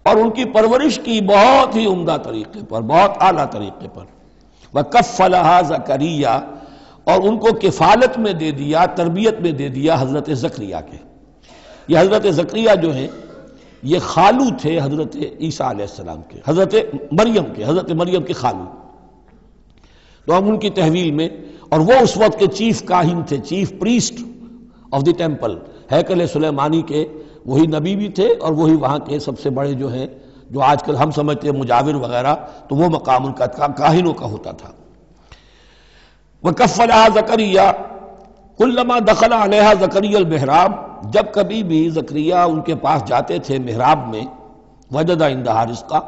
اور ان کی پرورش کی بہت ہی عمدہ طریقے پر، بہت اعلیٰ طریقے پر۔ وکفلها زکریا، اور ان کو کفالت میں دے دیا، تربیت میں دے دیا حضرت زکریا کے۔ یہ حضرت زکریا جو ہیں یہ خالو تھے حضرت عیسیٰ علیہ السلام کے، حضرت مریم کے خالو، تو ہم ان کی تحویل میں، اور وہ اس وقت کے چیف کاہن تھے، chief priest of the temple, ہیکل سلیمانی کے وہی نبی بھی تھے، اور وہی وہاں کے سب سے بڑے جو ہیں، جو آج کل ہم سمجھتے ہیں مجاور وغیرہ، تو وہ مقام ان کا کاہنوں کا ہوتا تھا۔ وَكَفَّلَهَا زَكَرِيَّا كُلَّمَا دَخَلَ عَلَيْهَا زَكَرِيَّا الْمِحْرَابَ، جب کبھی بھی زکریا ان کے پاس جاتے تھے محراب میں، وجد عندہا رزقا،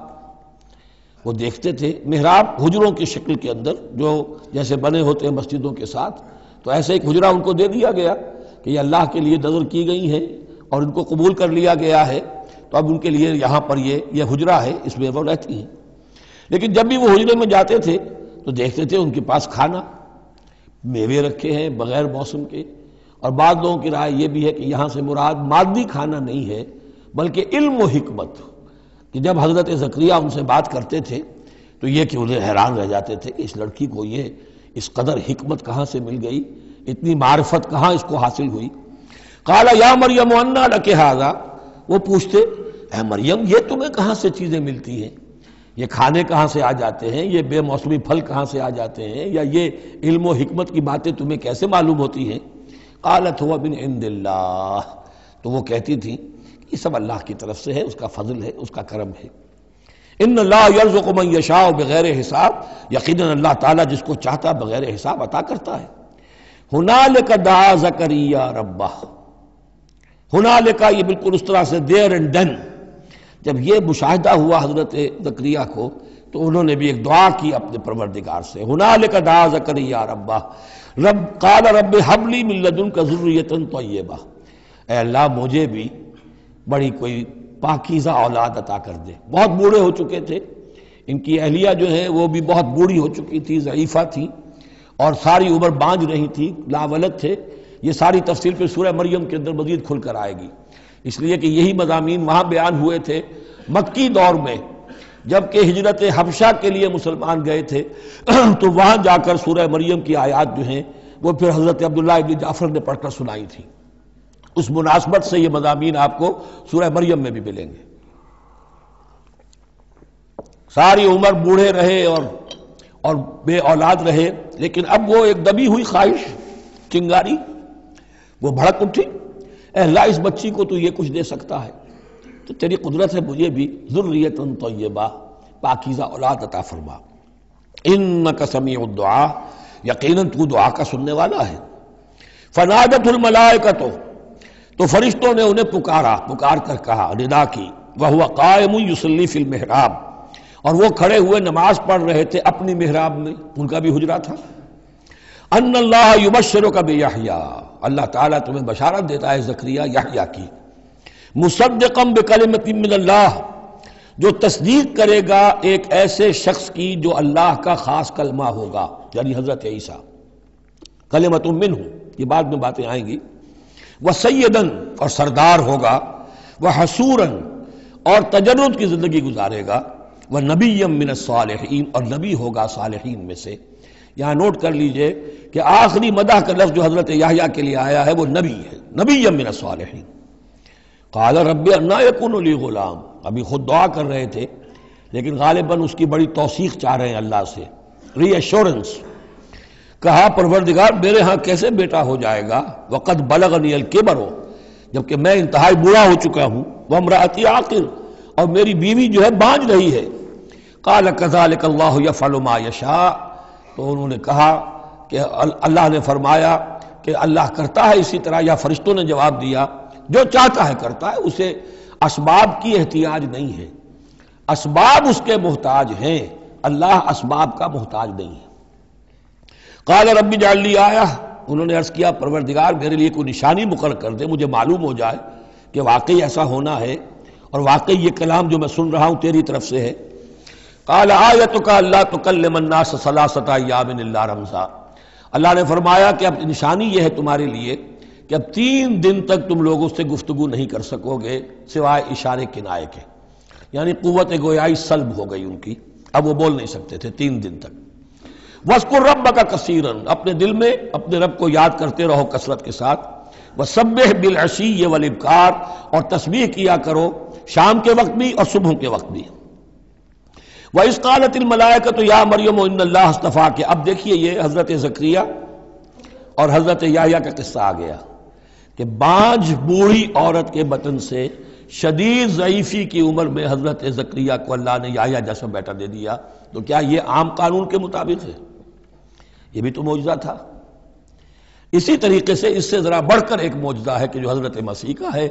وہ دیکھتے تھے محراب حجروں کی شکل کے اندر، جو جیسے بنے ہوتے ہیں مسجدوں کے ساتھ، تو ایسے ایک حجرہ ان کو دے دیا گیا کہ یہ اللہ کے لیے نظر کی گئی ہیں اور ان کو قبول کر لیا گیا ہے، تو اب ان کے لیے یہاں پر یہ حجرہ ہے، اس میں وہ رہتی ہیں۔ لیکن جب بھی وہ حجرے میں جاتے تھے تو دیکھتے تھے ان کے پاس کھانا، میوے رکھے ہیں بغیر موسم کے، اور بعض لوگوں کی رائے یہ بھی ہے کہ یہاں سے مراد مادی کھانا نہیں ہے بلکہ علم و حکمت، کہ جب حضرت زکریا ان سے بات کرتے تھے تو یہ کہ انہیں حیران رہ جاتے تھے کہ اس لڑکی کو یہ اس قدر حکمت کہاں سے مل گئی، اتنی معرفت کہاں اس کو حاصل ہوئی۔ قال یا مریم انا لک ھذا، وہ پوچھتے اے مریم یہ تمہیں کہاں سے چیزیں ملتی ہیں، یہ کھانے کہاں سے آ جاتے ہیں، یہ بے موسمی پھل کہاں سے آ جاتے ہیں، یا یہ علم و حکمت کی باتیں تمہیں کیسے معلوم ہوتی ہیں؟ قالت هو من عند اللہ، تو وہ کہتی تھی یہ سب اللہ کی طرف سے ہے، اس کا فضل ہے، اس کا کرم ہے۔ ان اللہ یرزق من یشاء بغیر حساب، یقیناً اللہ تعالیٰ جس کو چاہتا بغیر حساب عطا کرتا ہے۔ ہنالک دعا زکریا ربہ، ہنالک یہ بالکل اس طرح سے دیر اینڈ ڈن، جب یہ مشاہدہ ہوا حضرت زکریا کو تو انہوں نے بھی ایک دعا کی اپنے پروردگار سے، ہنالک دعا زکریا ربہ رب قال رب ہب لی من لدنک ذریۃ طیبہ، اے اللہ مجھے بھی بڑی کوئی پاکیزہ اولاد عطا کر دے۔ بہت بوڑھے ہو چکے تھے، ان کی اہلیہ جو ہے وہ بھی بہت بوڑھی ہو چکی تھی، ضعیفہ تھی، اور ساری عمر بانجھ رہی تھی، لاولد تھے۔ یہ ساری تفصیل پھر سورہ مریم کے اندر مزید کھل کر آئے گی، اس لیے کہ یہی مضامین وہاں بیان ہوئے تھے مکی دور میں، جبکہ ہجرت حبشہ کے لیے مسلمان گئے تھے تو وہاں جا کر سورہ مریم کی آیات جو ہیں وہ پھر حضرت عبداللہ ابن جعفر نے پڑھ کر سنائی تھی۔ اس مناسبت سے یہ مضامین آپ کو سورہ مریم میں بھی ملیں گے۔ ساری عمر بوڑھے رہے اور بے اولاد رہے، لیکن اب وہ ایک دبی ہوئی خواہش، چنگاری، وہ بھڑک اٹھی، اے اللہ اس بچی کو تو یہ کچھ دے سکتا ہے تو تیری قدرت ہے مجھے بھی ذریۃ طیبہ، پاکیزہ اولاد عطا فرما۔ انک سمیع الدعاء، یقیناً تو دعا کا سننے والا ہے۔ فنادت الملائکۃ، تو فرشتوں نے انہیں پکار کر کہا، ندا کی، وہو قائم یصلی فی المحراب، اور وہ کھڑے ہوئے نماز پڑھ رہے تھے اپنی محراب میں، ان کا بھی حجرہ تھا۔ ان اللہ یبشرک بیحییٰ، اللہ تعالیٰ تمہیں بشارت دیتا ہے زکریا یحییٰ کی، مصدقا بکلمۃ من اللہ، جو تصدیق کرے گا ایک ایسے شخص کی جو اللہ کا خاص کلمہ ہوگا، یعنی حضرت عیسیٰ، کلمۃ منہ، یہ بعد میں باتیں آئیں گی، وسیداً، اور سردار ہوگا، وحسوراً، اور تجرد کی زندگی گزارے گا، ونبیا من الصالحین، اور نبی ہوگا صالحین میں سے۔ یہاں نوٹ کر لیجئے کہ آخری مدح کا لفظ جو حضرت یحییٰ کے لیے آیا ہے وہ نبی ہے، نبیا من الصالحین۔ قال رب انا یکون لی غلام، ابھی خود دعا کر رہے تھے لیکن غالباً اس کی بڑی توثیق چاہ رہے ہیں اللہ سے، ری ایشورنس۔ کہا پروردگار میرے ہاں کیسے بیٹا ہو جائے گا، وقد بلغنی الکبر، جبکہ میں انتہائی بوڑھا ہو چکا ہوں، وامرأتی عاقر، اور میری بیوی جو ہے بانجھ رہی ہے۔ قال کذلک اللہ یفعل ما یشاء، تو انہوں نے کہا کہ اللہ نے فرمایا کہ اللہ کرتا ہے اسی طرح، یا فرشتوں نے جواب دیا جو چاہتا ہے کرتا ہے، اسے اسباب کی احتیاج نہیں ہے، اسباب اس کے محتاج ہیں، اللہ اسباب کا محتاج نہیں ہے۔ قال رب اجعل لی آیہ، انہوں نے عرض کیا پروردگار میرے لیے کوئی نشانی مقرر کر دے، مجھے معلوم ہو جائے کہ واقعی ایسا ہونا ہے اور واقعی یہ کلام جو میں سن رہا ہوں تیری طرف سے ہے۔ قال آیتک الا تکلم الناس ثلاثۃ ایام الا رمزا، اللہ نے فرمایا کہ اب نشانی یہ ہے تمہارے لیے کہ اب 3 دن تک تم لوگوں سے گفتگو نہیں کر سکو گے سوائے اشارے کنائے کے، یعنی قوت گویائی سلب ہو گئی ان کی، اب وہ بول نہیں سکتے تھے 3 دن تک۔ وَاذْكُرْ رَبَّكَ كَثِيرًا، اپنے دل میں اپنے رب کو یاد کرتے رہو کثرت کے ساتھ۔ وسبح بالعشی والابکار، اور تسبیح کیا کرو شام کے وقت بھی اور صبح کے وقت بھی۔ وَإِذْ قَالَتِ الْمَلَائِكَةُ يَا مَرْيَمُ إِنَّ اللَّهَ اصْطَفَاكِ۔ اب دیکھیے یہ حضرت زکریا اور حضرت یحییٰ کا قصہ آ گیا کہ بانجھ بوڑھی عورت کے بطن سے شدید ضعیفی کی عمر میں حضرت زکریا کو اللہ نے یحییٰ جیسا بیٹا دے دیا، تو کیا یہ عام قانون کے مطابق ہے؟ یہ بھی تو معجزہ تھا۔ اسی طریقے سے اس سے ذرا بڑھ کر ایک معجزہ ہے کہ جو حضرت مسیح کا ہے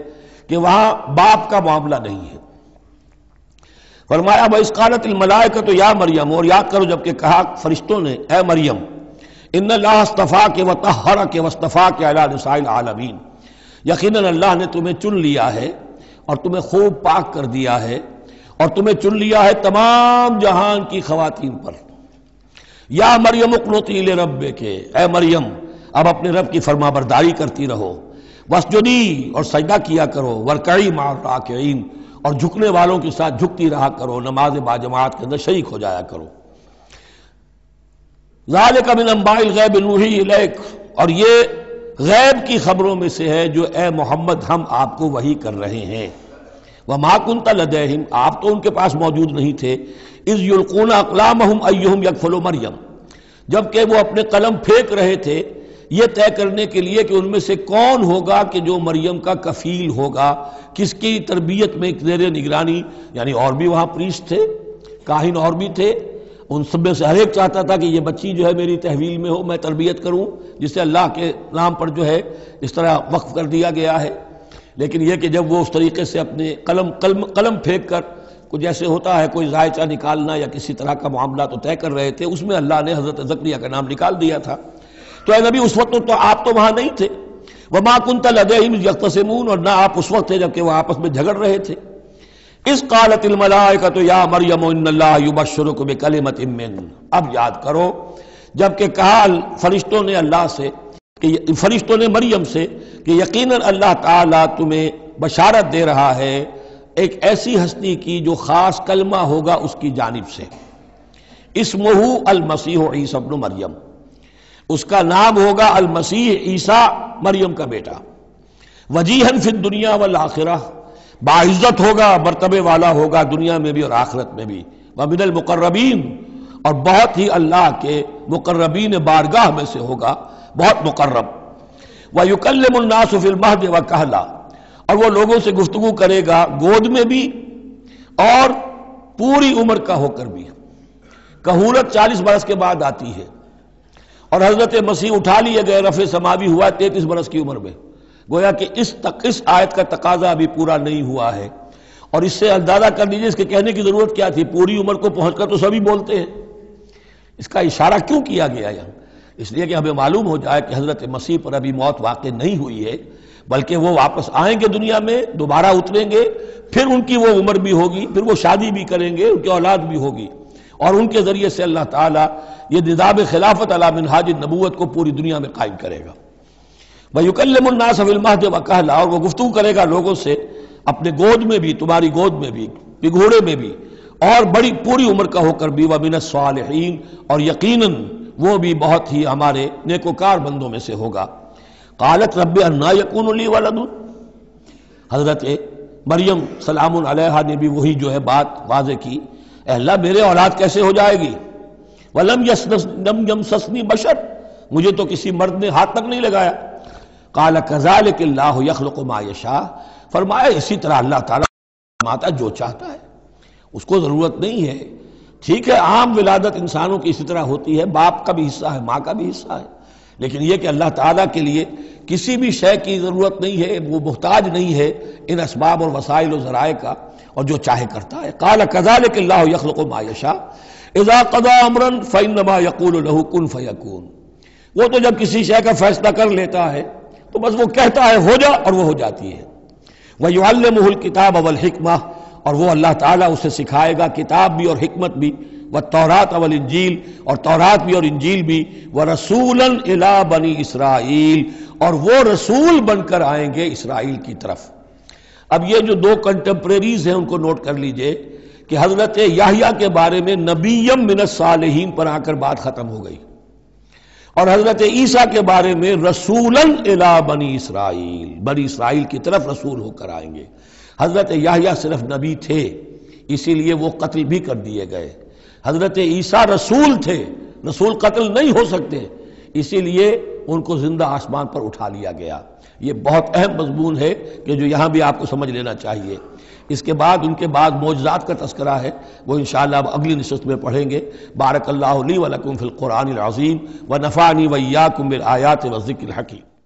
کہ وہاں باپ کا معاملہ نہیں ہے۔ فرمایا وَإِذْ قَالَتِ الْمَلَائِكَةُ يَا مَرْيَمُ، اور یاد کرو جب کہ کہا فرشتوں نے اے مریم، إِنَّ اللَّهَ اصْطَفَاكِ وَطَهَّرَكِ وَاصْطَفَاكِ عَلَى نِسَاءِ الْعَالَمِينَ، یقیناً اللہ نے تمہیں چن لیا ہے اور تمہیں خوب پاک کر دیا ہے اور تمہیں چن لیا ہے تمام جہان کی خواتین پر۔ یا مریم اقنتی لربک، اے مریم اب اپنے رب کی فرما برداری کرتی رہو، واسجدی اور سجدہ کیا کرو، وارکعی مع الراکعین اور جھکنے والوں کے ساتھ جھکتی رہا کرو، نماز باجماعت کے اندر شریک ہو جایا کرو۔ ذالک من انباء الغیب نوحی الیک، اور یہ غیب کی خبروں میں سے ہے جو اے محمد ہم آپ کو وحی کر رہے ہیں۔ وما کنت لدیہم، آپ تو ان کے پاس موجود نہیں تھے، اذ یلقون اقلامہم ایہم یکفل مریم، جبکہ وہ اپنے قلم پھینک رہے تھے یہ طے کرنے کے لیے کہ ان میں سے کون ہوگا کہ جو مریم کا کفیل ہوگا، کس کی تربیت میں زیر نگرانی، یعنی اور بھی وہاں پریسٹ تھے، کاہن اور بھی تھے، ان سب میں سے ہر ایک چاہتا تھا کہ یہ بچی جو ہے میری تحویل میں ہو، میں تربیت کروں، جسے اللہ کے نام پر جو ہے اس طرح وقف کر دیا گیا ہے۔ لیکن یہ کہ جب وہ اس طریقے سے اپنے قلم پھینک کر کچھ جیسے ہوتا ہے کوئی ذائچہ نکالنا یا کسی طرح کا معاملہ تو طے کر رہے تھے، اس میں اللہ نے حضرت زکریا کا نام نکال دیا تھا۔ تو اے نبی اس وقت تو آپ تو وہاں نہیں تھے، وما کنت لدیہم اذ یختصمون، اور نہ آپ اس وقت تھے جبکہ وہ آپس میں جھگڑ رہے تھے۔ اذ قالت الملائکۃ یا مریم ان اللہ یبشرک بکلمۃ منہ، اب یاد کرو جب کہ کہا فرشتوں نے اللہ سے، کہ فرشتوں نے مریم سے کہ یقیناً اللہ تعالیٰ تمہیں بشارت دے رہا ہے ایک ایسی ہستی کی جو خاص کلمہ ہوگا اس کی جانب سے، اسمہ المسیح عیسی ابن مریم، اس کا نام ہوگا المسیح عیسیٰ مریم کا بیٹا، وجیہن فی الدنیا والآخرہ، باعزت ہوگا، مرتبے والا ہوگا دنیا میں بھی اور آخرت میں بھی، ومن المقربین، اور بہت ہی اللہ کے مقربین بارگاہ میں سے ہوگا، بہت مقرب، وَيُكَلِّمُ النَّاسُ فِي الْمَهْدِ وَكَهْلًا، اور وہ لوگوں سے گفتگو کرے گا گود میں بھی اور پوری عمر کا ہو کر بھی۔ کہولت 40 برس کے بعد آتی ہے، اور حضرت مسیح اٹھا لیے گئے، رفع سماوی ہوا 33 برس کی عمر میں، گویا کہ اس آیت کا تقاضا ابھی پورا نہیں ہوا ہے، اور اس سے اندازہ کر لیجیے اس کے کہنے کی ضرورت کیا تھی، پوری عمر کو پہنچ کر تو سبھی بولتے ہیں، اس کا اشارہ کیوں کیا گیا یہاں؟ اس لیے کہ ہمیں معلوم ہو جائے کہ حضرت مسیح پر ابھی موت واقع نہیں ہوئی ہے، بلکہ وہ واپس آئیں گے دنیا میں، دوبارہ اتریں گے، پھر ان کی وہ عمر بھی ہوگی، پھر وہ شادی بھی کریں گے، ان کی اولاد بھی ہوگی، اور ان کے ذریعے سے اللہ تعالیٰ یہ نظام خلافت علی منہاج النبوت کو پوری دنیا میں قائم کرے گا۔ وَيُكَلِّمُ النَّاسَ فِي الْمَهْدِ وَكَهْلًا، اور وہ گفتگو کرے گا لوگوں سے اپنے گود میں بھی، تمہاری گود میں بھی، پگھوڑے میں بھی، اور بڑی پوری عمر کا ہو کر بھی، وَمِنَ الصَّالِحِينَ، اور یقیناً وہ بھی بہت ہی ہمارے نیکوکار بندوں میں سے ہوگا۔ قالت رب انا یکون لی ولد، حضرت مریم سلام علیہا نے بھی وہی جو ہے بات واضح کی، اے اللہ میرے اولاد کیسے ہو جائے گی؟ ولم یمسسنی بشر، مجھے تو کسی مرد نے ہاتھ تک نہیں لگایا۔ قال کذالک اللہ یخلق ما یشاء، فرمایا اسی طرح اللہ تعالیٰ فرماتا جو چاہتا ہے، اس کو ضرورت نہیں ہے۔ ٹھیک ہے عام ولادت انسانوں کی اسی طرح ہوتی ہے، باپ کا بھی حصہ ہے، ماں کا بھی حصہ ہے، لیکن یہ کہ اللہ تعالیٰ کے لیے کسی بھی شے کی ضرورت نہیں ہے، وہ محتاج نہیں ہے ان اسباب اور وسائل و ذرائع کا، اور جو چاہے کرتا ہے۔ قال کذالک اللہ یخلق ما یشاء اذا قضى امرا فانما يقول له كن فيكون، وہ تو جب کسی شے کا فیصلہ کر لیتا ہے تو بس وہ کہتا ہے ہو جا اور وہ ہو جاتی ہے۔ وَيُعَلِّمُهُ الْكِتَابَ وَالْحِكْمَةَ، اور وہ اللہ تعالیٰ اسے سکھائے گا کتاب بھی اور حکمت بھی، وَالتَّوْرَاةَ وَالْإِنْجِيلَ، اور تورات بھی اور انجیل بھی، وَرَسُولًا إِلَىٰ بَنِي إِسْرَائِيل، اور وہ رسول بن کر آئیں گے اسرائیل کی طرف۔ اب یہ جو دو کنٹمپریریز ہیں ان کو نوٹ کر لیجئے کہ حضرت یحییٰ کے بارے میں نبیم من الصالحین پر آ کر بات ختم ہو گئی، اور حضرت عیسیٰ کے بارے میں رسولاً الی بنی اسرائیل، بنی اسرائیل کی طرف رسول ہو کر آئیں گے۔ حضرت یحییٰ صرف نبی تھے، اسی لیے وہ قتل بھی کر دیے گئے۔ حضرت عیسیٰ رسول تھے، رسول قتل نہیں ہو سکتے، اسی لیے ان کو زندہ آسمان پر اٹھا لیا گیا۔ یہ بہت اہم مضمون ہے کہ جو یہاں بھی آپ کو سمجھ لینا چاہیے۔ اس کے بعد ان کے بعد معجزات کا تذکرہ ہے، وہ انشاءاللہ اب اگلی نشست میں پڑھیں گے۔ بارک اللہ لی و لکم فی القرآن العظیم و نفعنی و ایاکم بالآیات والذکر الحکیم۔